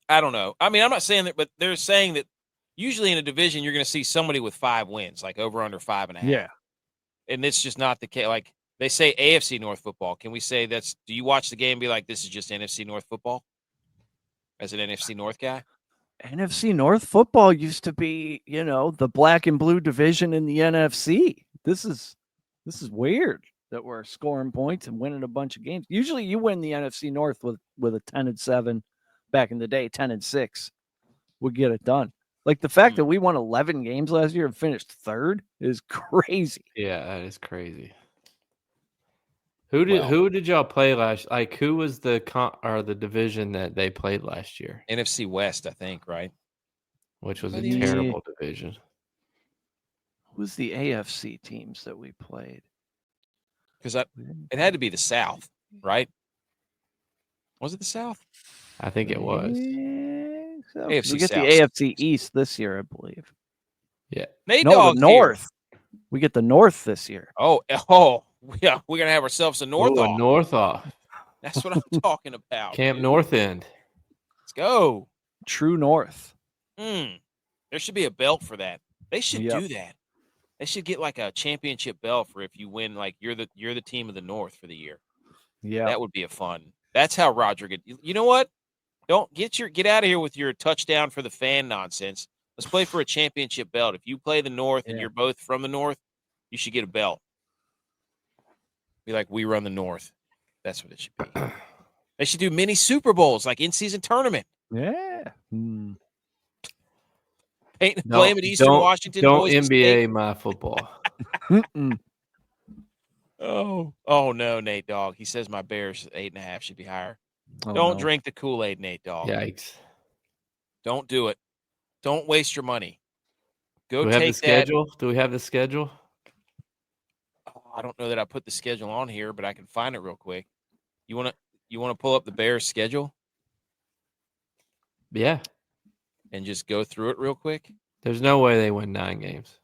Speaker 1: I don't know. I mean, I'm not saying that, but they're saying that usually in a division you're going to see somebody with 5 wins, like over under 5.5.
Speaker 2: Yeah,
Speaker 1: and it's just not the case. Like they say, AFC North football. Can we say that's? Do you watch the game and be like, this is just NFC North football? As an NFC North guy,
Speaker 2: NFC North football used to be, the black and blue division in the NFC. This is weird that we're scoring points and winning a bunch of games. Usually, you win the NFC North with a 10-7. Back in the day, 10-6 would get it done. Like the fact that we won 11 games last year and finished 3rd is crazy.
Speaker 3: Yeah, that is crazy. Who did y'all play last? Like who was the division that they played last year?
Speaker 1: NFC West, I think, right?
Speaker 3: Which was a terrible division.
Speaker 2: Who's the AFC teams that we played?
Speaker 1: Because it had to be the South, right? Was it the South?
Speaker 3: I think it was.
Speaker 2: So.
Speaker 1: AFC
Speaker 2: we get
Speaker 1: South.
Speaker 2: the AFC East this year, I believe.
Speaker 3: Yeah.
Speaker 2: The North. We get the North this year.
Speaker 1: Oh, yeah. We're gonna have ourselves a North off.
Speaker 3: North off.
Speaker 1: That's what I'm talking about.
Speaker 3: Camp North End.
Speaker 1: Let's go.
Speaker 2: True North.
Speaker 1: There should be a belt for that. They should do that. They should get like a championship belt for if you win. Like you're the team of the North for the year.
Speaker 2: Yeah,
Speaker 1: that would be a fun. That's how Roger get. You know what? Don't get out of here with your touchdown for the fan nonsense. Let's play for a championship belt. If you play the North and you're both from the North, you should get a belt. Be like, we run the North. That's what it should be. They should do mini Super Bowls, like in-season tournament.
Speaker 2: Yeah.
Speaker 1: Play them at Eastern Washington.
Speaker 3: Don't
Speaker 1: Boise
Speaker 3: NBA
Speaker 1: State.
Speaker 3: my football.
Speaker 2: Mm-mm.
Speaker 1: Oh no, Nate Dogg. He says my Bears 8.5 should be higher.
Speaker 2: Oh,
Speaker 1: Don't
Speaker 2: no.
Speaker 1: drink the Kool-Aid, Nate Dogg.
Speaker 3: Yikes.
Speaker 1: Don't do it. Don't waste your money. Go
Speaker 3: Do we have the
Speaker 1: take that.
Speaker 3: schedule? Do we have the schedule?
Speaker 1: Oh, I don't know that I put the schedule on here, but I can find it real quick. You want to pull up the Bears schedule
Speaker 3: Yeah.
Speaker 1: and just go through it real quick?
Speaker 3: There's no way they win 9 games.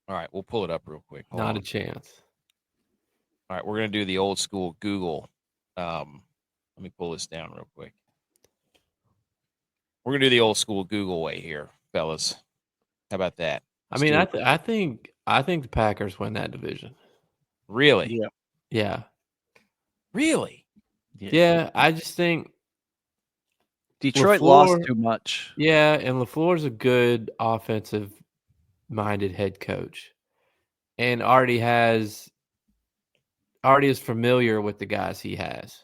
Speaker 1: All right, we'll pull it up real quick. Hold
Speaker 3: Not
Speaker 1: on.
Speaker 3: a chance.
Speaker 1: All right, we're going to do the old school Google. Let me pull this down real quick. We're going to do the old school Google way here, fellas. How about that?
Speaker 3: I
Speaker 1: Let's
Speaker 3: mean,
Speaker 1: do it.
Speaker 3: I think the Packers win that division.
Speaker 1: Really?
Speaker 2: Yeah.
Speaker 3: Yeah.
Speaker 1: Really?
Speaker 3: Yeah, I just think
Speaker 2: Detroit
Speaker 3: LaFleur-
Speaker 2: lost too much.
Speaker 3: yeah, and LaFleur's a good offensive minded head coach. And already is familiar with the guys he has.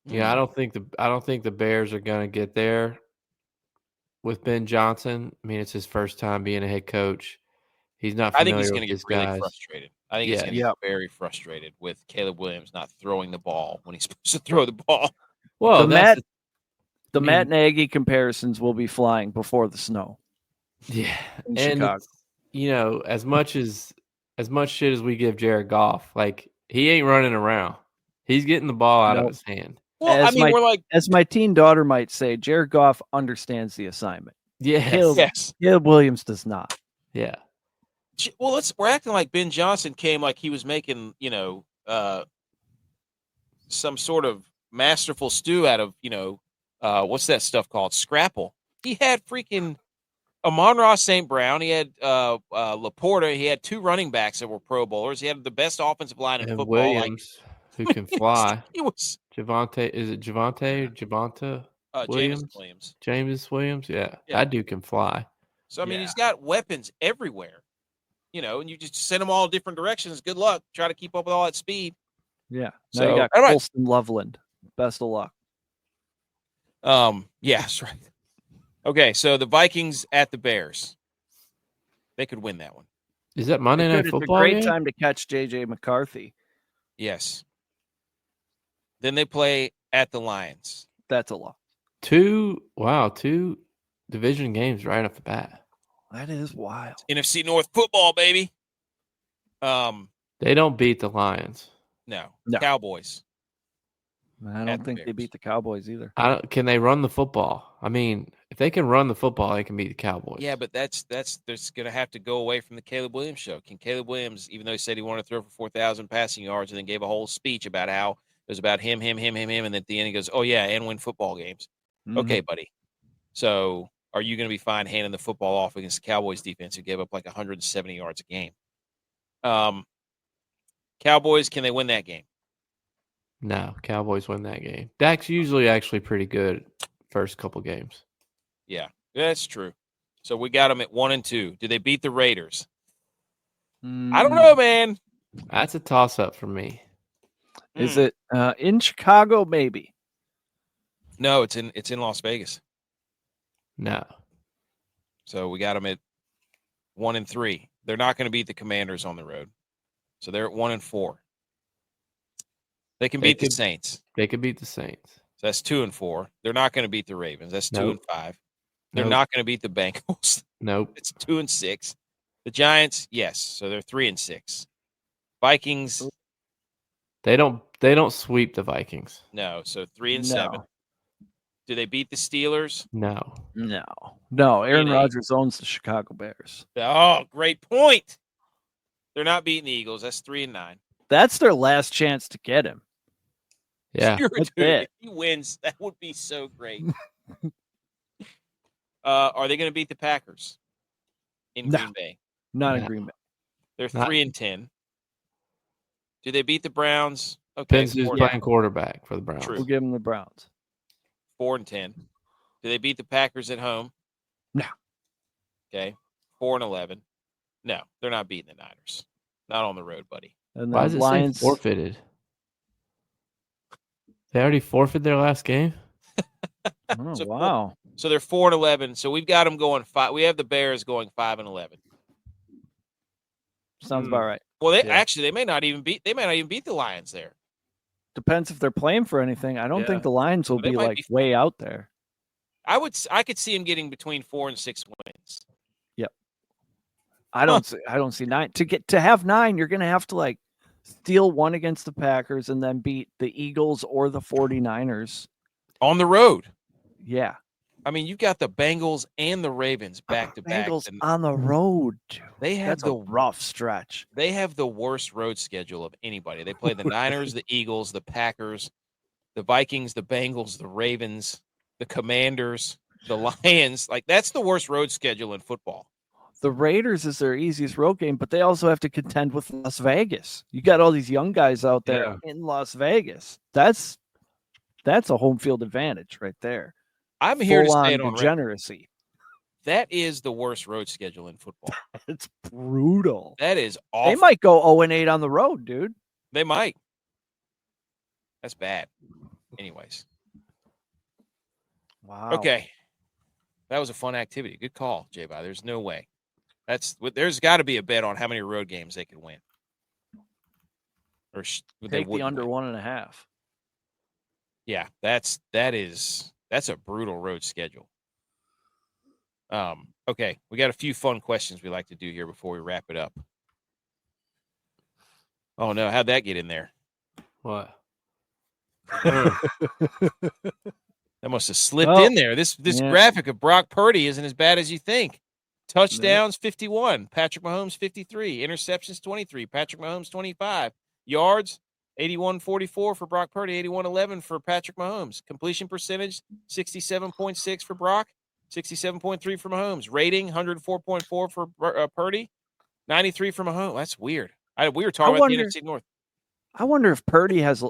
Speaker 3: Yeah, I don't think the Bears are going to get there with Ben Johnson. I mean, it's his first time being a head coach. He's not
Speaker 1: I think
Speaker 3: familiar
Speaker 1: he's
Speaker 3: with
Speaker 1: going to
Speaker 3: these
Speaker 1: get really
Speaker 3: guys.
Speaker 1: frustrated. I think he's
Speaker 3: Yeah.
Speaker 1: going to get very frustrated with Caleb Williams not throwing the ball when he's supposed to throw the ball.
Speaker 3: Well,
Speaker 2: The
Speaker 3: I mean-
Speaker 2: Matt Nagy comparisons will be flying before the snow
Speaker 3: yeah,
Speaker 2: in
Speaker 3: and
Speaker 2: Chicago.
Speaker 3: it's, as much shit as we give Jared Goff, like he ain't running around. He's getting the ball out of
Speaker 2: Nope.
Speaker 3: his hand.
Speaker 1: Well,
Speaker 2: As
Speaker 1: we're like,
Speaker 2: As my teen daughter might say, Jared Goff understands the assignment.
Speaker 3: Yes.
Speaker 1: yes.
Speaker 2: Caleb Williams does not.
Speaker 3: Yeah.
Speaker 1: Well, we're acting like Ben Johnson came like he was making, some sort of masterful stew out of, what's that stuff called? Scrapple. He had freaking Amon-Ra St. Brown. He had Laporta. He had 2 running backs that were Pro Bowlers. He had the best offensive line in
Speaker 3: And
Speaker 1: football.
Speaker 3: Williams, who can fly.
Speaker 1: He was
Speaker 3: Javonte, is it Javonte? Javonte Williams?
Speaker 1: James Williams.
Speaker 3: James Williams? Yeah.
Speaker 1: Yeah.
Speaker 3: That dude can fly.
Speaker 1: So, I mean, he's got weapons everywhere, and you just send them all different directions. Good luck. Try to keep up with all that speed.
Speaker 2: Yeah. Now
Speaker 1: So,
Speaker 2: you got
Speaker 1: all right.
Speaker 2: Colston Loveland. Best of luck.
Speaker 1: Yeah, that's right. Okay, so the Vikings at the Bears. They could win that one.
Speaker 3: Is that Monday Night
Speaker 2: It's
Speaker 3: Football?
Speaker 2: a great
Speaker 3: game?
Speaker 2: time to catch J.J. McCarthy.
Speaker 1: Yes. Then they play at the Lions.
Speaker 2: That's a lot.
Speaker 3: 2 division games right off the bat.
Speaker 2: That is wild.
Speaker 1: NFC North football, baby.
Speaker 3: They don't beat the Lions.
Speaker 1: No.
Speaker 2: No.
Speaker 1: Cowboys.
Speaker 2: I
Speaker 1: At
Speaker 2: don't
Speaker 1: the
Speaker 2: think they
Speaker 1: Bears.
Speaker 2: beat the Cowboys either.
Speaker 3: Can they run the football? I mean, if they can run the football, they can beat the Cowboys.
Speaker 1: Yeah, but that's going to have to go away from the Caleb Williams show. Can Caleb Williams, even though he said he wanted to throw for 4,000 passing yards and then gave a whole speech about how it was about him, and then at the end he goes, oh, yeah, and win football games.
Speaker 2: Mhm.
Speaker 1: Okay, buddy. So are you going to be fine handing the football off against the Cowboys defense who gave up like 170 yards a game? Cowboys, can they win that game?
Speaker 3: No, Cowboys win that game. Dak's usually actually pretty good first couple games.
Speaker 1: Yeah, that's true. So we got them at 1-2. Do they beat the Raiders? I don't know, man.
Speaker 3: That's a toss-up for me.
Speaker 2: Is it in Chicago? Maybe.
Speaker 1: No, it's in Las Vegas.
Speaker 3: No.
Speaker 1: So we got them at 1-3. They're not going to beat the Commanders on the road. So they're at 1-4. They can beat the Saints.
Speaker 3: They could beat the Saints.
Speaker 1: So that's 2-4. They're not going to beat the Ravens. That's 2-5. They're
Speaker 3: Nope.
Speaker 1: not going to beat the Bengals.
Speaker 3: Nope.
Speaker 1: It's 2-6. The Giants, yes. So they're 3-6. Vikings,
Speaker 3: They don't sweep the Vikings.
Speaker 1: no. So 3-7.
Speaker 2: No.
Speaker 1: Do they beat the Steelers?
Speaker 3: No.
Speaker 2: No. Aaron
Speaker 1: 3-8.
Speaker 2: Rodgers owns the Chicago Bears.
Speaker 1: Oh, great point. They're not beating the Eagles. That's 3-9.
Speaker 2: That's their last chance to get him.
Speaker 3: Yeah.
Speaker 2: That's
Speaker 1: Dude,
Speaker 2: it.
Speaker 1: if he wins, that would be so great. Are they going to beat the Packers in
Speaker 2: No.
Speaker 1: Green Bay?
Speaker 2: Not in
Speaker 3: No.
Speaker 2: Green Bay.
Speaker 1: They're
Speaker 3: Not-
Speaker 1: 3-10. Do they beat the Browns? Okay,
Speaker 3: Depends who's
Speaker 1: 4-9.
Speaker 3: playing quarterback for the Browns.
Speaker 1: True.
Speaker 2: We'll give them the Browns.
Speaker 1: 4-10. Do they beat the Packers at home?
Speaker 2: No.
Speaker 1: Okay. 4-11. No, they're not beating the Niners. Not on the road, buddy.
Speaker 2: And
Speaker 3: Why
Speaker 2: then
Speaker 3: does it
Speaker 2: Lions.
Speaker 3: say forfeited? They already forfeited their last game?
Speaker 2: Oh,
Speaker 1: So-
Speaker 2: wow.
Speaker 1: So they're 4-11. So we've got them going 5. We have the Bears going 5-11.
Speaker 2: Sounds about right.
Speaker 1: Well,
Speaker 3: Yeah.
Speaker 1: they may not even beat the Lions there.
Speaker 2: Depends if they're playing for anything. I don't think the Lions will
Speaker 1: They
Speaker 2: be
Speaker 1: might
Speaker 2: like
Speaker 1: be
Speaker 2: way out there.
Speaker 1: I could see him getting between 4 and 6 wins.
Speaker 2: Yep. I don't see 9. To have 9, you're going to have to like steal one against the Packers and then beat the Eagles or the 49ers
Speaker 1: On the road.
Speaker 2: Yeah.
Speaker 1: I mean, you've got the Bengals and the Ravens back to back.
Speaker 2: Bengals on the road.
Speaker 1: They have
Speaker 2: That's a rough stretch.
Speaker 1: They have the worst road schedule of anybody. They play the Niners, the Eagles, the Packers, the Vikings, the Bengals, the Ravens, the Commanders, the Lions. Like, that's the worst road schedule in football.
Speaker 2: The Raiders is their easiest road game, but they also have to contend with Las Vegas. You got all these young guys out there in Las Vegas. That's a home field advantage right there.
Speaker 1: I'm here to say it on
Speaker 2: degeneracy.
Speaker 1: That is the worst road schedule in football.
Speaker 2: It's brutal.
Speaker 1: That is awful.
Speaker 2: They might go 0-8 on the road, dude.
Speaker 1: They might. That's bad. Anyways.
Speaker 2: Wow.
Speaker 1: Okay. That was a fun activity. Good call, J-Bye. There's no way. There's got to be a bet on how many road games they could win. Or
Speaker 2: take the under 1.5.
Speaker 1: Yeah, that's a brutal road schedule. Okay, we got a few fun questions we like to do here before we wrap it up. Oh no, how'd that get in there?
Speaker 3: What?
Speaker 1: That must have slipped in there. This graphic of Brock Purdy isn't as bad as you think. Touchdowns 51, Patrick Mahomes 53, interceptions 23, Patrick Mahomes 25, yards 81-44 for Brock Purdy, 81-11 for Patrick Mahomes. Completion percentage 67.6 for Brock, 67.3 for Mahomes. Rating 104.4 for Purdy, 93 for Mahomes. That's weird. We were talking about the NFC North.
Speaker 2: I wonder if Purdy has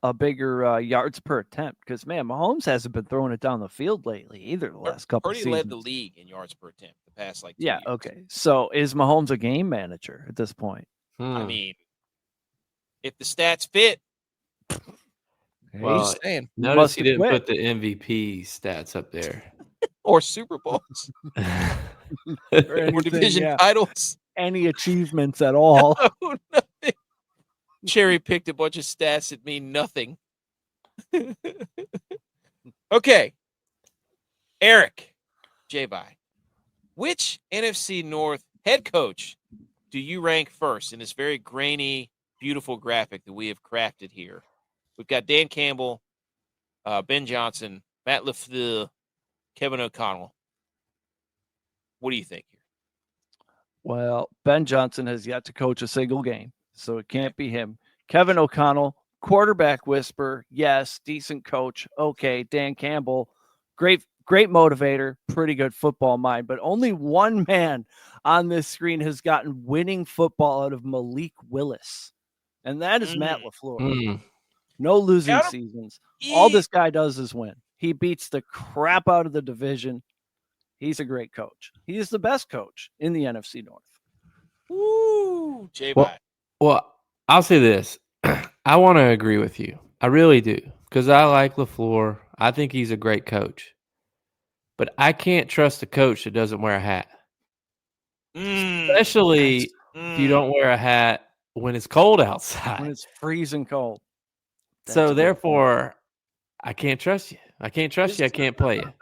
Speaker 2: a bigger yards per attempt because, man, Mahomes hasn't been throwing it down the field lately either the last couple of seasons.
Speaker 1: Purdy led the league in yards per attempt the past 2 years.
Speaker 2: Okay. So is Mahomes a game manager at this point?
Speaker 1: I mean, if the stats fit.
Speaker 3: Well, notice he didn't put the MVP stats up there.
Speaker 1: Or Super Bowls. or division titles.
Speaker 2: Any achievements at all.
Speaker 1: No, nothing. Cherry picked a bunch of stats that mean nothing. Okay. Eric, J-Bye, which NFC North head coach do you rank first in this very grainy, beautiful graphic that we have crafted here? We've got Dan Campbell, Ben Johnson, Matt LaFleur, Kevin O'Connell. What do you think here?
Speaker 2: Well, Ben Johnson has yet to coach a single game, so it can't be him. Kevin O'Connell, quarterback whisperer, yes, decent coach. Okay, Dan Campbell, great motivator, pretty good football mind, but only one man on this screen has gotten winning football out of Malik Willis, and that is Matt LaFleur. No losing seasons. All this guy does is win. He beats the crap out of the division. He's a great coach. He is the best coach in the NFC North.
Speaker 1: Woo, J-Bye.
Speaker 3: Well, I'll say this. I want to agree with you. I really do. Because I like LaFleur. I think he's a great coach. But I can't trust a coach that doesn't wear a hat. Especially if you don't wear a hat when it's cold outside.
Speaker 2: When it's freezing cold.
Speaker 3: So therefore, I can't trust you. I can't trust you. I can't play you.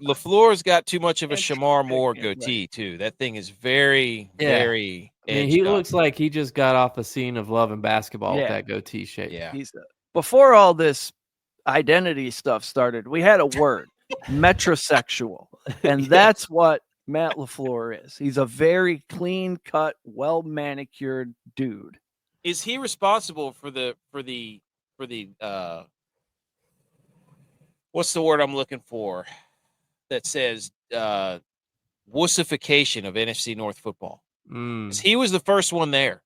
Speaker 1: LaFleur's got too much of a Shamar Moore goatee, too. That thing is very, very
Speaker 3: he looks like he just got off a scene of Love and Basketball with that goatee shape.
Speaker 1: Yeah.
Speaker 2: Before all this identity stuff started, we had a word, metrosexual. And that's what Matt LaFleur is. He's a very clean-cut, well-manicured dude.
Speaker 1: Is he responsible for the what's the word I'm looking for that says wussification of NFC North football? He was the first one there.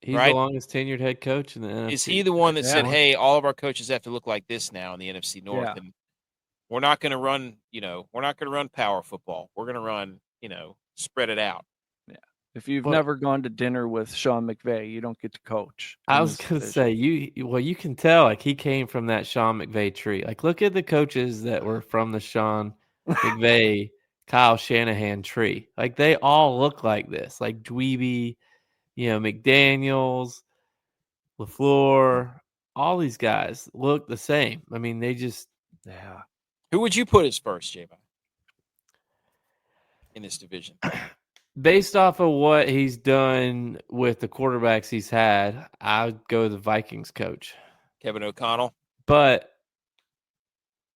Speaker 3: He's the longest tenured head coach in the NFC.
Speaker 1: Is he the one that said, hey, all of our coaches have to look like this now in the NFC North? And we're not going to run, we're not going to run power football. We're going to run, spread it out.
Speaker 2: If you've never gone to dinner with Sean McVay, you don't get to coach.
Speaker 3: I was going to say, you can tell, like, he came from that Sean McVay tree. Like, look at the coaches that were from the Sean McVay Kyle Shanahan tree. Like they all look like this, like Dweeby, McDaniels, LaFleur, all these guys look the same. I mean, they just
Speaker 1: Who would you put as first, J-Bone, in this division?
Speaker 3: based off of what he's done with the quarterbacks he's had, I would go the Vikings coach.
Speaker 1: Kevin O'Connell
Speaker 3: But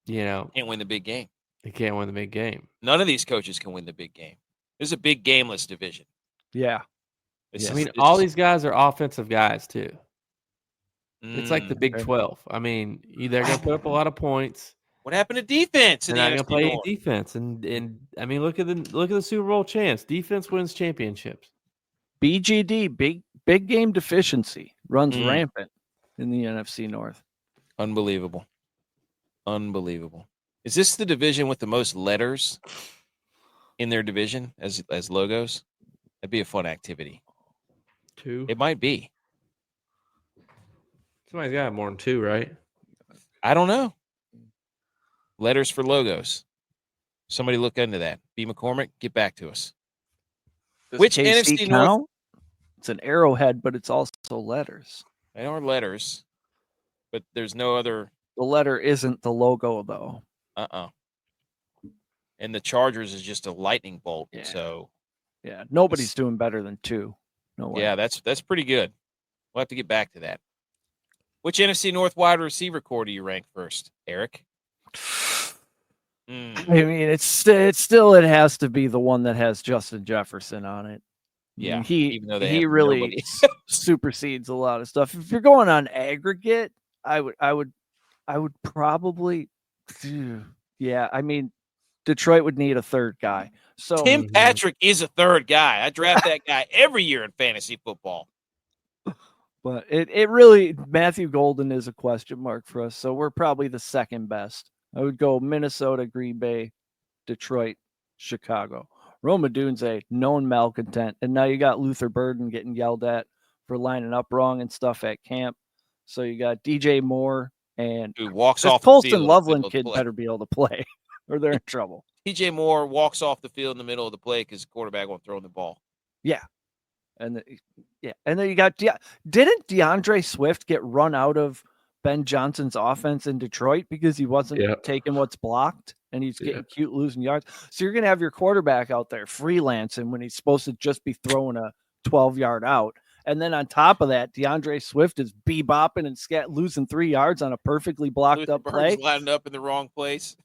Speaker 1: can't win the big game.
Speaker 3: he can't win the big game.
Speaker 1: None of these coaches can win the big game. This is a big gameless division.
Speaker 2: Yeah.
Speaker 3: I mean, all these guys are offensive guys too. It's like the Big
Speaker 2: okay.
Speaker 3: 12. I mean, they're going to put up a lot of points.
Speaker 1: What happened to defense?
Speaker 3: They're
Speaker 1: In
Speaker 3: not
Speaker 1: the
Speaker 3: going to
Speaker 1: NFC
Speaker 3: play
Speaker 1: North?
Speaker 3: defense, and I mean, look at the Super Bowl champs. Defense wins championships.
Speaker 2: BGD, big game deficiency runs
Speaker 1: Mm.
Speaker 2: rampant in the NFC North.
Speaker 1: Unbelievable. Is this the division with the most letters in their division as logos? That'd be a fun activity.
Speaker 3: 2.
Speaker 1: It might be.
Speaker 3: Somebody's got more than 2, right?
Speaker 1: I don't know. Letters for logos. Somebody look into that. B. McCormick, get back to us.
Speaker 2: Does
Speaker 1: Which
Speaker 2: KC
Speaker 1: NFC North?
Speaker 2: count? It's an arrowhead, but it's also letters.
Speaker 1: They are letters, but there's no other.
Speaker 2: The letter isn't the logo, though.
Speaker 1: And the Chargers is just a lightning bolt.
Speaker 2: Yeah.
Speaker 1: So
Speaker 2: Yeah, nobody's doing better than 2. No way.
Speaker 1: yeah, that's pretty good. We'll have to get back to that. Which NFC North wide receiver core do you rank first, Eric?
Speaker 2: I mean, it has to be the one that has Justin Jefferson on it.
Speaker 1: Yeah,
Speaker 2: he
Speaker 1: even though they
Speaker 2: he
Speaker 1: have
Speaker 2: really
Speaker 1: nobody.
Speaker 2: supersedes a lot of stuff. If you're going on aggregate, I would probably, yeah. I mean, Detroit would need a third guy. So
Speaker 1: Tim Patrick is a third guy. I draft that guy every year in fantasy football.
Speaker 2: But it really, Matthew Golden is a question mark for us. So we're probably the second best. I would go Minnesota, Green Bay, Detroit, Chicago. Roma Dunze, known malcontent. And now you got Luther Burden getting yelled at for lining up wrong and stuff at camp. So you got DJ Moore and
Speaker 1: Who walks
Speaker 2: this
Speaker 1: off
Speaker 2: Colston
Speaker 1: the field
Speaker 2: Loveland
Speaker 1: in the middle
Speaker 2: kid
Speaker 1: of the play.
Speaker 2: better be able to play or they're in trouble.
Speaker 1: DJ Moore walks off the field in the middle of the play because the quarterback won't throw him the ball.
Speaker 2: Yeah. And then you got didn't DeAndre Swift get run out of Ben Johnson's offense in Detroit because he wasn't taking what's blocked and he's getting cute losing yards? So you're gonna have your quarterback out there freelancing when he's supposed to just be throwing a 12-yard out. And then on top of that, DeAndre Swift is bebopping and losing 3 yards on a perfectly blocked up play.
Speaker 1: Lined up in the wrong place.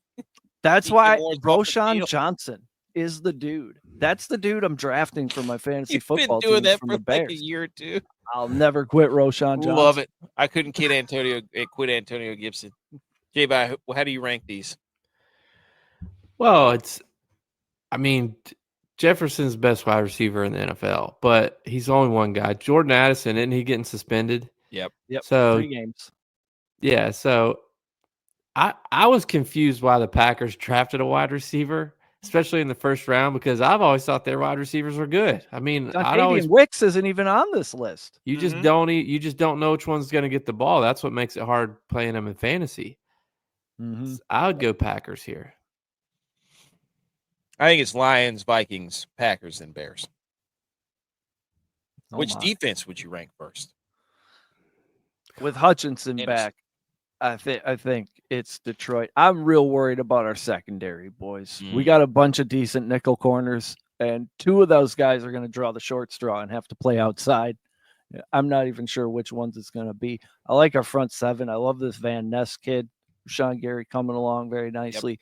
Speaker 2: That's
Speaker 1: DJ
Speaker 2: why
Speaker 1: Moore's off the
Speaker 2: Roschon
Speaker 1: field.
Speaker 2: Johnson is the dude. That's the dude I'm drafting for my fantasy
Speaker 1: You've been
Speaker 2: football
Speaker 1: doing
Speaker 2: team
Speaker 1: that
Speaker 2: from
Speaker 1: for
Speaker 2: the
Speaker 1: like a
Speaker 2: Bears.
Speaker 1: year or two.
Speaker 2: I'll never quit Roschon Johnson.
Speaker 1: Love it. I couldn't quit Antonio Gibson. J-Bye, how do you rank these?
Speaker 3: Well, Jefferson's best wide receiver in the NFL, but he's only one guy. Jordan Addison, isn't he getting suspended?
Speaker 1: Yep.
Speaker 3: So
Speaker 2: 3 games.
Speaker 3: Yeah, so I was confused why the Packers drafted a wide receiver, especially in the first round, because I've always thought their wide receivers were good. I mean,
Speaker 2: Wicks isn't even on this list.
Speaker 3: you just don't know which one's going to get the ball. That's what makes it hard playing them in fantasy.
Speaker 2: Mm-hmm.
Speaker 3: I would go Packers here.
Speaker 1: I think it's Lions, Vikings, Packers, and Bears. Which defense would you rank first?
Speaker 2: With Hutchinson back, I think it's Detroit. I'm real worried about our secondary, boys. We got a bunch of decent nickel corners, and 2 of those guys are going to draw the short straw and have to play outside. I'm not even sure which ones it's going to be. I like our front 7. I love this Van Ness kid, Sean Gary, coming along very nicely. Yep.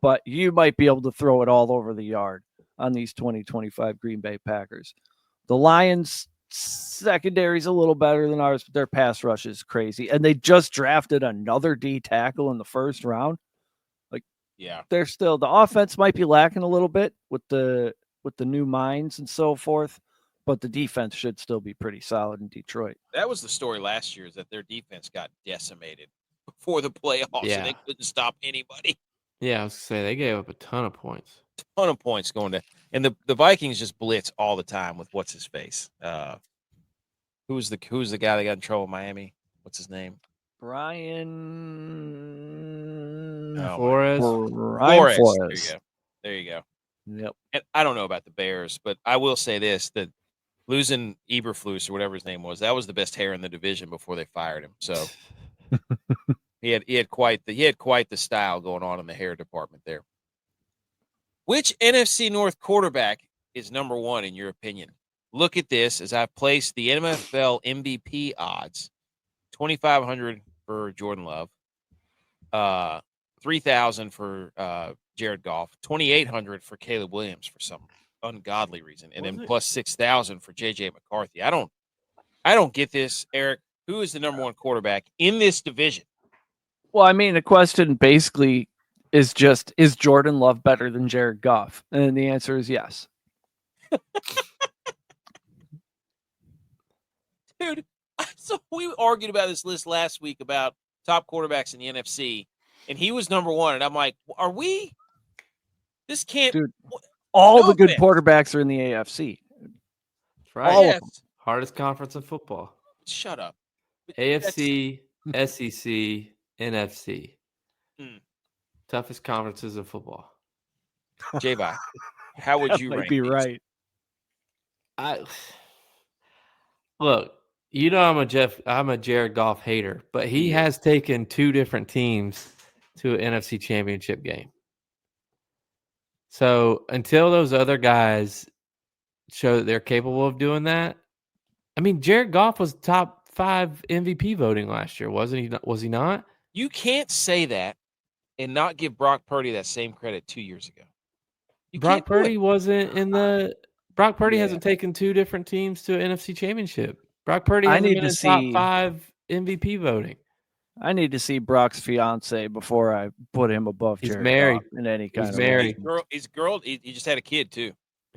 Speaker 2: But you might be able to throw it all over the yard on these 2025 Green Bay Packers. The Lions secondary's a little better than ours, but their pass rush is crazy. And they just drafted another D tackle in the first round. They're still, the offense might be lacking a little bit with the new minds and so forth, but the defense should still be pretty solid in Detroit.
Speaker 1: That was the story last year, is that their defense got decimated before the playoffs, and they couldn't stop anybody.
Speaker 3: Yeah, I was going to say, they gave up a ton of points.
Speaker 1: Ton of points going to, and the Vikings just blitz all the time with what's his face. Who's the guy that got in trouble in Miami? What's his name?
Speaker 2: Brian
Speaker 3: Flores.
Speaker 2: Flores.
Speaker 1: There you go.
Speaker 2: Yep.
Speaker 1: And I don't know about the Bears, but I will say this: that losing Eberflus or whatever his name was, that was the best hair in the division before they fired him. So he had quite the style going on in the hair department there. Which NFC North quarterback is number one in your opinion? Look at this as I've placed the NFL MVP odds: 2,500 for Jordan Love, 3,000 for Jared Goff, 2,800 for Caleb Williams for some ungodly reason, and then plus 6,000 for JJ McCarthy. I don't get this, Eric. Who is the number one quarterback in this division?
Speaker 2: Well, I mean, the question basically is just, is Jordan Love better than Jared Goff? And the answer is yes.
Speaker 1: Dude, so we argued about this list last week about top quarterbacks in the NFC, and he was number one. And I'm like, are we? This can't.
Speaker 2: Dude, all
Speaker 1: no
Speaker 2: the good
Speaker 1: offense.
Speaker 2: quarterbacks are in the AFC.
Speaker 3: That's right.
Speaker 2: All of
Speaker 1: Yes.
Speaker 2: them.
Speaker 3: Hardest conference in football.
Speaker 1: Shut up.
Speaker 3: AFC, SEC, NFC.
Speaker 1: Mm.
Speaker 3: Toughest conferences in football.
Speaker 1: J-Bot, how would
Speaker 2: That
Speaker 1: you
Speaker 2: might
Speaker 1: rank
Speaker 2: be
Speaker 1: these?
Speaker 2: right.
Speaker 3: Look, you know I'm a Jared Goff hater, but he has taken two different teams to an NFC Championship game. So until those other guys show that they're capable of doing that, I mean, Jared Goff was top 5 MVP voting last year, wasn't he? Was he not?
Speaker 1: You can't say that and not give Brock Purdy that same credit 2 years ago. You
Speaker 3: Brock
Speaker 1: can't do it.
Speaker 3: Purdy wasn't in the. Brock Purdy
Speaker 2: Yeah.
Speaker 3: hasn't taken two different teams to an NFC Championship. Brock Purdy
Speaker 2: I
Speaker 3: hasn't
Speaker 2: need
Speaker 3: been
Speaker 2: to
Speaker 3: in
Speaker 2: see-
Speaker 3: top 5 MVP voting.
Speaker 2: I need to see Brock's fiance before I put him above
Speaker 3: He's
Speaker 2: Jared
Speaker 3: married.
Speaker 2: Goff in any kind
Speaker 3: He's
Speaker 2: of
Speaker 3: married.
Speaker 2: rating.
Speaker 1: He just had a kid too.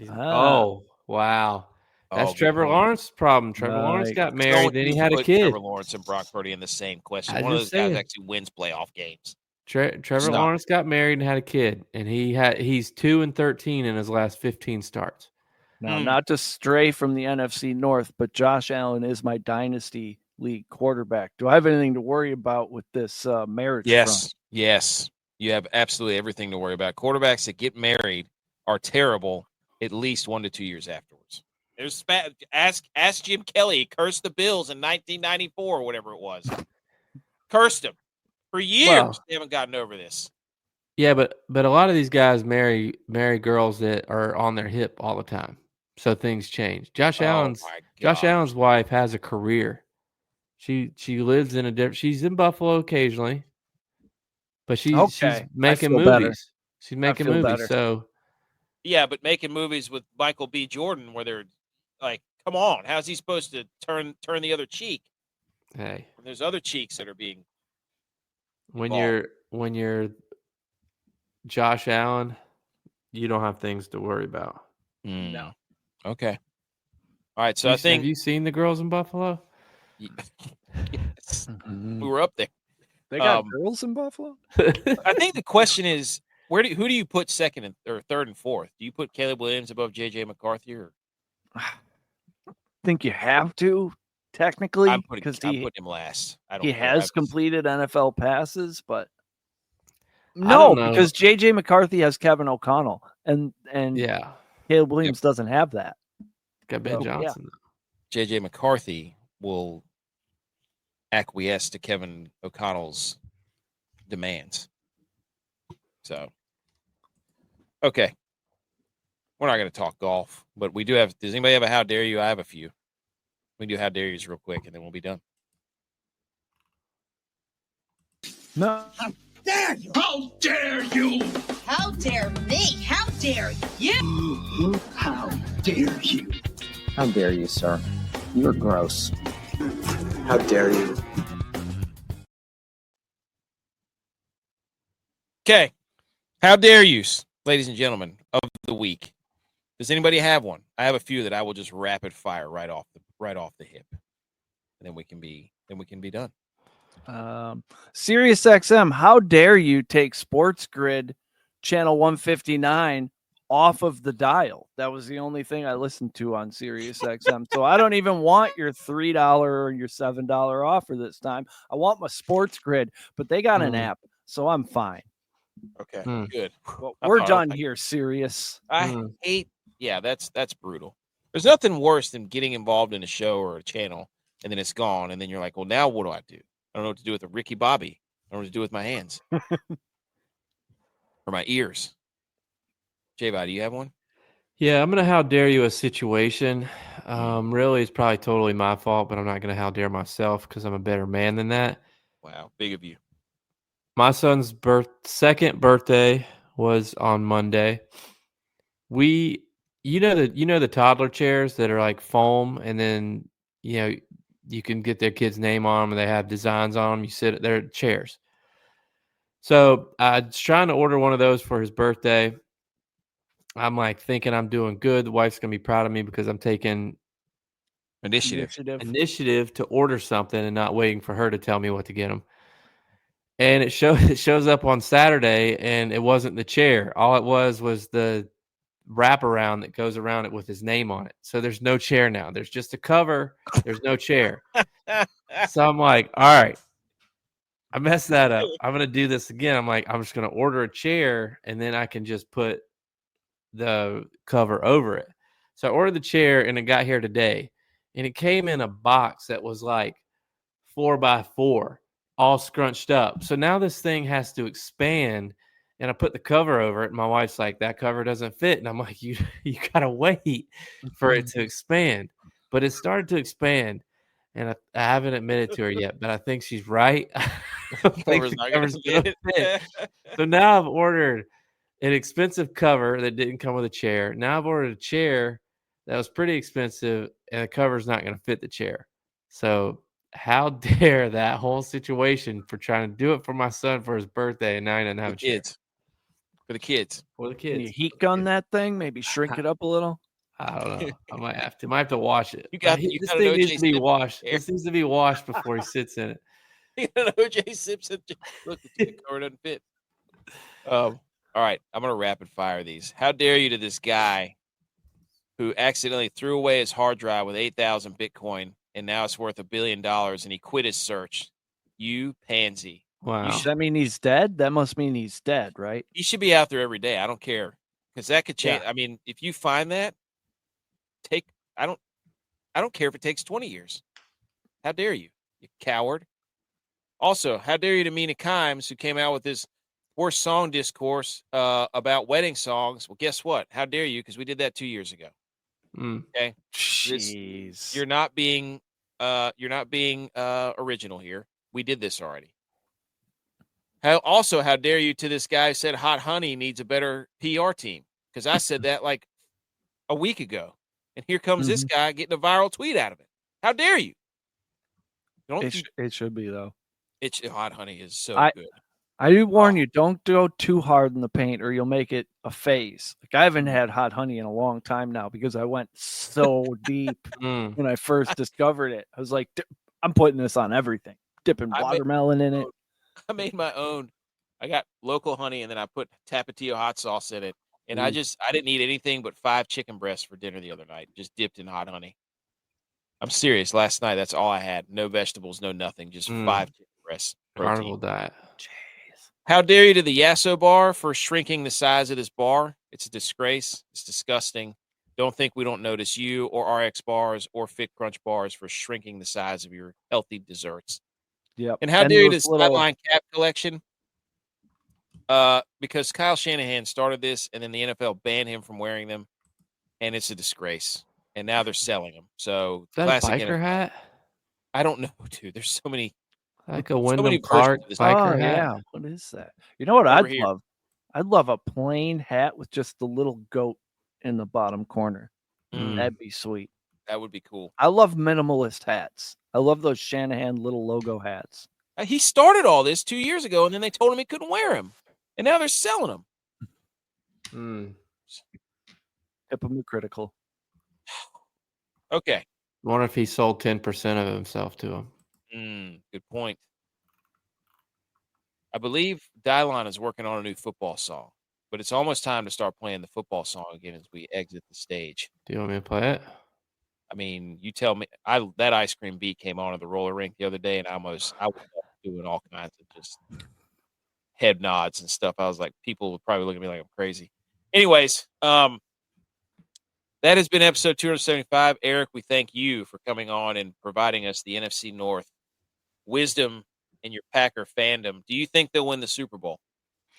Speaker 3: Oh, wow. That's
Speaker 1: Oh, good
Speaker 3: Trevor
Speaker 1: point.
Speaker 3: Lawrence's problem. Trevor Lawrence
Speaker 2: Right.
Speaker 3: got
Speaker 1: No
Speaker 3: married,
Speaker 1: one
Speaker 3: then he
Speaker 1: can
Speaker 3: had a
Speaker 1: put
Speaker 3: kid.
Speaker 1: Trevor Lawrence and Brock Purdy in the same question.
Speaker 3: I
Speaker 1: One of
Speaker 3: just
Speaker 1: those guys
Speaker 3: saying.
Speaker 1: actually wins playoff games.
Speaker 3: Trevor
Speaker 1: Stop.
Speaker 3: Lawrence got married and had a kid, and he's 2-13 in his last 15 starts.
Speaker 2: Now, not to stray from the NFC North, but Josh Allen is my dynasty league quarterback. Do I have anything to worry about with this marriage front?
Speaker 1: Yes. You have absolutely everything to worry about. Quarterbacks that get married are terrible at least 1 to 2 years afterwards. Ask Jim Kelly. Cursed the Bills in 1994 or whatever it was. Cursed them for years.
Speaker 3: Well,
Speaker 1: They haven't gotten over this.
Speaker 3: Yeah, but a lot of these guys marry girls that are on their hip all the time, so things change. Josh Allen's wife has a career. She lives in a different. She's in Buffalo occasionally, but she's making
Speaker 2: feel
Speaker 3: movies.
Speaker 2: better.
Speaker 3: She's making
Speaker 2: feel
Speaker 3: movies.
Speaker 2: better.
Speaker 3: So
Speaker 1: Yeah, but making movies with Michael B. Jordan where they're like, come on, how's he supposed to turn the other cheek?
Speaker 3: hey,
Speaker 1: When there's other cheeks that are being
Speaker 3: when
Speaker 1: Ball.
Speaker 3: you're Josh Allen, you don't have things to worry about.
Speaker 2: No.
Speaker 1: Okay. All right. So I think
Speaker 3: Have you seen the girls in Buffalo?
Speaker 1: yes, we were up there.
Speaker 2: They got girls in Buffalo?
Speaker 1: I think the question is, who do you put second or third and fourth? Do you put Caleb Williams above JJ McCarthy? Or
Speaker 2: Think you have to, technically,
Speaker 1: I'm putting
Speaker 2: because
Speaker 1: him last. I don't
Speaker 2: he
Speaker 1: care.
Speaker 2: has completed NFL passes, but
Speaker 3: don't
Speaker 2: no,
Speaker 3: know.
Speaker 2: because JJ McCarthy has Kevin O'Connell, and
Speaker 3: Yeah,
Speaker 2: Caleb Williams doesn't have that.
Speaker 3: got Ben
Speaker 2: So, yeah.
Speaker 3: Johnson.
Speaker 1: JJ McCarthy will acquiesce to Kevin O'Connell's demands. So, okay. We're not going to talk golf, but we do have. Does anybody have a how dare you? I have a few. We do how dare yous real quick, and then we'll be done.
Speaker 2: No,
Speaker 4: Dare you! How dare you!
Speaker 6: How dare me? How dare you?
Speaker 4: How dare you!
Speaker 5: How dare you, sir? You're gross.
Speaker 7: How dare you?
Speaker 1: Okay. How dare yous, ladies and gentlemen, of the week? Does anybody have one? I have a few that I will just rapid fire right off the hip, and then we can be done.
Speaker 2: Sirius XM, how dare you take Sports Grid channel 159 off of the dial? That was the only thing I listened to on Sirius XM. So I don't even want your $3 or your $7 offer this time. I want my Sports Grid, but they got an app, so I'm fine.
Speaker 1: Okay,
Speaker 3: Hmm.
Speaker 1: good.
Speaker 2: Well,
Speaker 1: I
Speaker 2: we're
Speaker 1: thought-
Speaker 2: done here, serious.
Speaker 1: I
Speaker 3: Hmm.
Speaker 1: hate. Yeah, that's brutal. There's nothing worse than getting involved in a show or a channel and then it's gone, and then you're like, well, now what do I do? I don't know what to do with a Ricky Bobby. I don't know what to do with my hands or my ears. J-Bot, do you have one?
Speaker 3: Yeah, I'm gonna how dare you a situation. Really, it's probably totally my fault, but I'm not gonna how dare myself because I'm a better man than that.
Speaker 1: Wow, big of you.
Speaker 3: My son's second birthday was on Monday. You know the toddler chairs that are like foam, and then you can get their kid's name on them, and they have designs on them. You sit they're chairs. So I was trying to order one of those for his birthday. I'm like thinking I'm doing good. The wife's gonna be proud of me because I'm taking initiative to order something and not waiting for her to tell me what to get him. And it shows up on Saturday, and it wasn't the chair. All it was the wraparound that goes around it with his name on it. So there's no chair now. There's just a cover. There's no chair. So I'm like, all right, I messed that up. I'm gonna do this again. I'm like, I'm just gonna order a chair, and then I can just put the cover over it. So I ordered the chair, and it got here today, and it came in a box that was like 4x4, all scrunched up. So now this thing has to expand, and I put the cover over it. And my wife's like, that cover doesn't fit. And I'm like, you gotta wait for it to expand. But it started to expand, and I haven't admitted to her yet, but I think she's right. I don't think the cover's gonna fit. So now I've ordered an expensive cover that didn't come with a chair. Now I've ordered a chair that was pretty expensive, and the cover's not going to fit the chair. So how dare that whole situation for trying to do it for my son for his birthday, and now he doesn't have a chair.
Speaker 1: For the kids.
Speaker 3: For the
Speaker 2: Can
Speaker 3: kids.
Speaker 2: you heat gun that thing? Maybe shrink it up a little.
Speaker 3: I don't know. I might have to. Wash it.
Speaker 1: You got
Speaker 3: this
Speaker 1: an
Speaker 3: thing
Speaker 1: O.J.
Speaker 3: needs to be
Speaker 1: Simpson
Speaker 3: washed.
Speaker 1: chair.
Speaker 3: This needs to be washed before he sits in it.
Speaker 1: You got an O.J. Simpson. Look, the cover doesn't fit. All right, I'm going to rapid fire these. How dare you to this guy who accidentally threw away his hard drive with 8,000 Bitcoin, and now it's worth $1 billion, and he quit his search. You pansy.
Speaker 3: Wow.
Speaker 2: Does that mean he's dead? That must mean he's dead, right?
Speaker 1: He should be out there every day. I don't care, because that could change.
Speaker 2: Yeah.
Speaker 1: I mean, if you find that, I don't care if it takes 20 years. How dare you, you coward? Also, how dare you to Mina Kimes, who came out with this worst song discourse about wedding songs? Well, guess what? How dare you? Because we did that 2 years ago. Okay,
Speaker 2: Jeez.
Speaker 1: you're not being original here. We did this already. How dare you to this guy who said Hot Honey needs a better PR team? Because I said that like a week ago, and here comes this guy getting a viral tweet out of it. How dare you?
Speaker 2: It should be though.
Speaker 1: Hot Honey is so good.
Speaker 2: I do warn you, don't go too hard in the paint or you'll make it a phase. Like I haven't had Hot Honey in a long time now because I went so deep when I first discovered it. I was like, I'm putting this on everything. Dipping watermelon in it.
Speaker 1: I made my own. I got local honey, and then I put Tapatio hot sauce in it. And I didn't eat anything but 5 chicken breasts for dinner the other night, just dipped in hot honey. I'm serious. Last night, that's all I had. No vegetables, no nothing, just 5 chicken breasts.
Speaker 3: Carnival diet.
Speaker 1: How dare you to the Yasso bar for shrinking the size of this bar? It's a disgrace. It's disgusting. Don't think we don't notice you or RX bars or Fit Crunch bars for shrinking the size of your healthy desserts.
Speaker 2: Yep.
Speaker 1: And how dare you to Sideline Cap Collection? Because Kyle Shanahan started this, and then the NFL banned him from wearing them, and it's a disgrace. And now they're selling them. So
Speaker 3: is that
Speaker 1: classic
Speaker 3: a biker hat?
Speaker 1: I don't know, dude. There's so many.
Speaker 3: Like a Wyndham Clark biker hat.
Speaker 2: Yeah. What is that? You know what I'd love? I'd love a plain hat with just the little goat in the bottom corner. That'd be sweet.
Speaker 1: That would be cool.
Speaker 2: I love minimalist hats. I love those Shanahan little logo hats.
Speaker 1: He started all this 2 years ago, and then they told him he couldn't wear them. And now they're selling them.
Speaker 2: Hypocritical.
Speaker 1: Okay.
Speaker 3: I wonder if he sold 10% of himself to him.
Speaker 1: Good point. I believe Dylon is working on a new football song, but it's almost time to start playing the football song again as we exit the stage.
Speaker 3: Do you want me to play it?
Speaker 1: I mean, you tell me. That ice cream beat came on at the roller rink the other day, and I was doing all kinds of just head nods and stuff. I was like, people would probably look at me like I'm crazy. Anyways, that has been episode 275. Eric, we thank you for coming on and providing us the NFC North wisdom and your Packer fandom. Do you think they'll win the Super Bowl?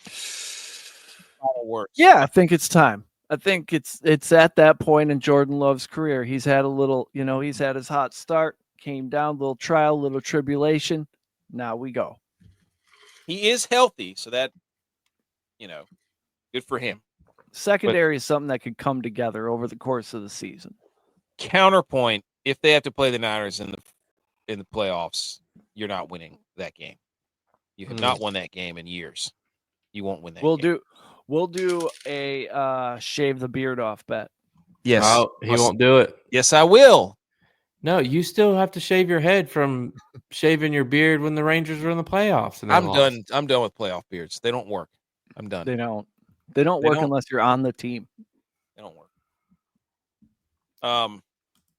Speaker 1: Final words.
Speaker 2: Yeah, I think it's time. I think it's at that point in Jordan Love's career. He's had a little, he's had his hot start, came down, little trial, little tribulation. Now we go.
Speaker 1: He is healthy, so that, good for him.
Speaker 2: Secondary is something that could come together over the course of the season.
Speaker 1: Counterpoint, if they have to play the Niners in the playoffs, you're not winning that game. You have not won that game in years. You won't win that game.
Speaker 2: We'll do a shave the beard off bet.
Speaker 1: Yes.
Speaker 3: Oh, he won't do it.
Speaker 1: Yes, I will.
Speaker 3: No, you still have to shave your head from shaving your beard when the Rangers were in the playoffs. And
Speaker 1: I'm done. I'm done with playoff beards. They don't work. I'm done.
Speaker 2: They don't work unless you're on the team.
Speaker 1: They don't work.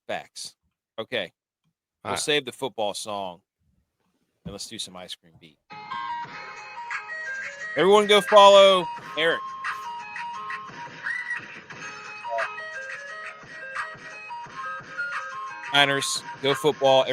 Speaker 1: Facts. Okay. We'll save the football song and let's do some ice cream beat. Everyone go follow Eric. Niners, go football.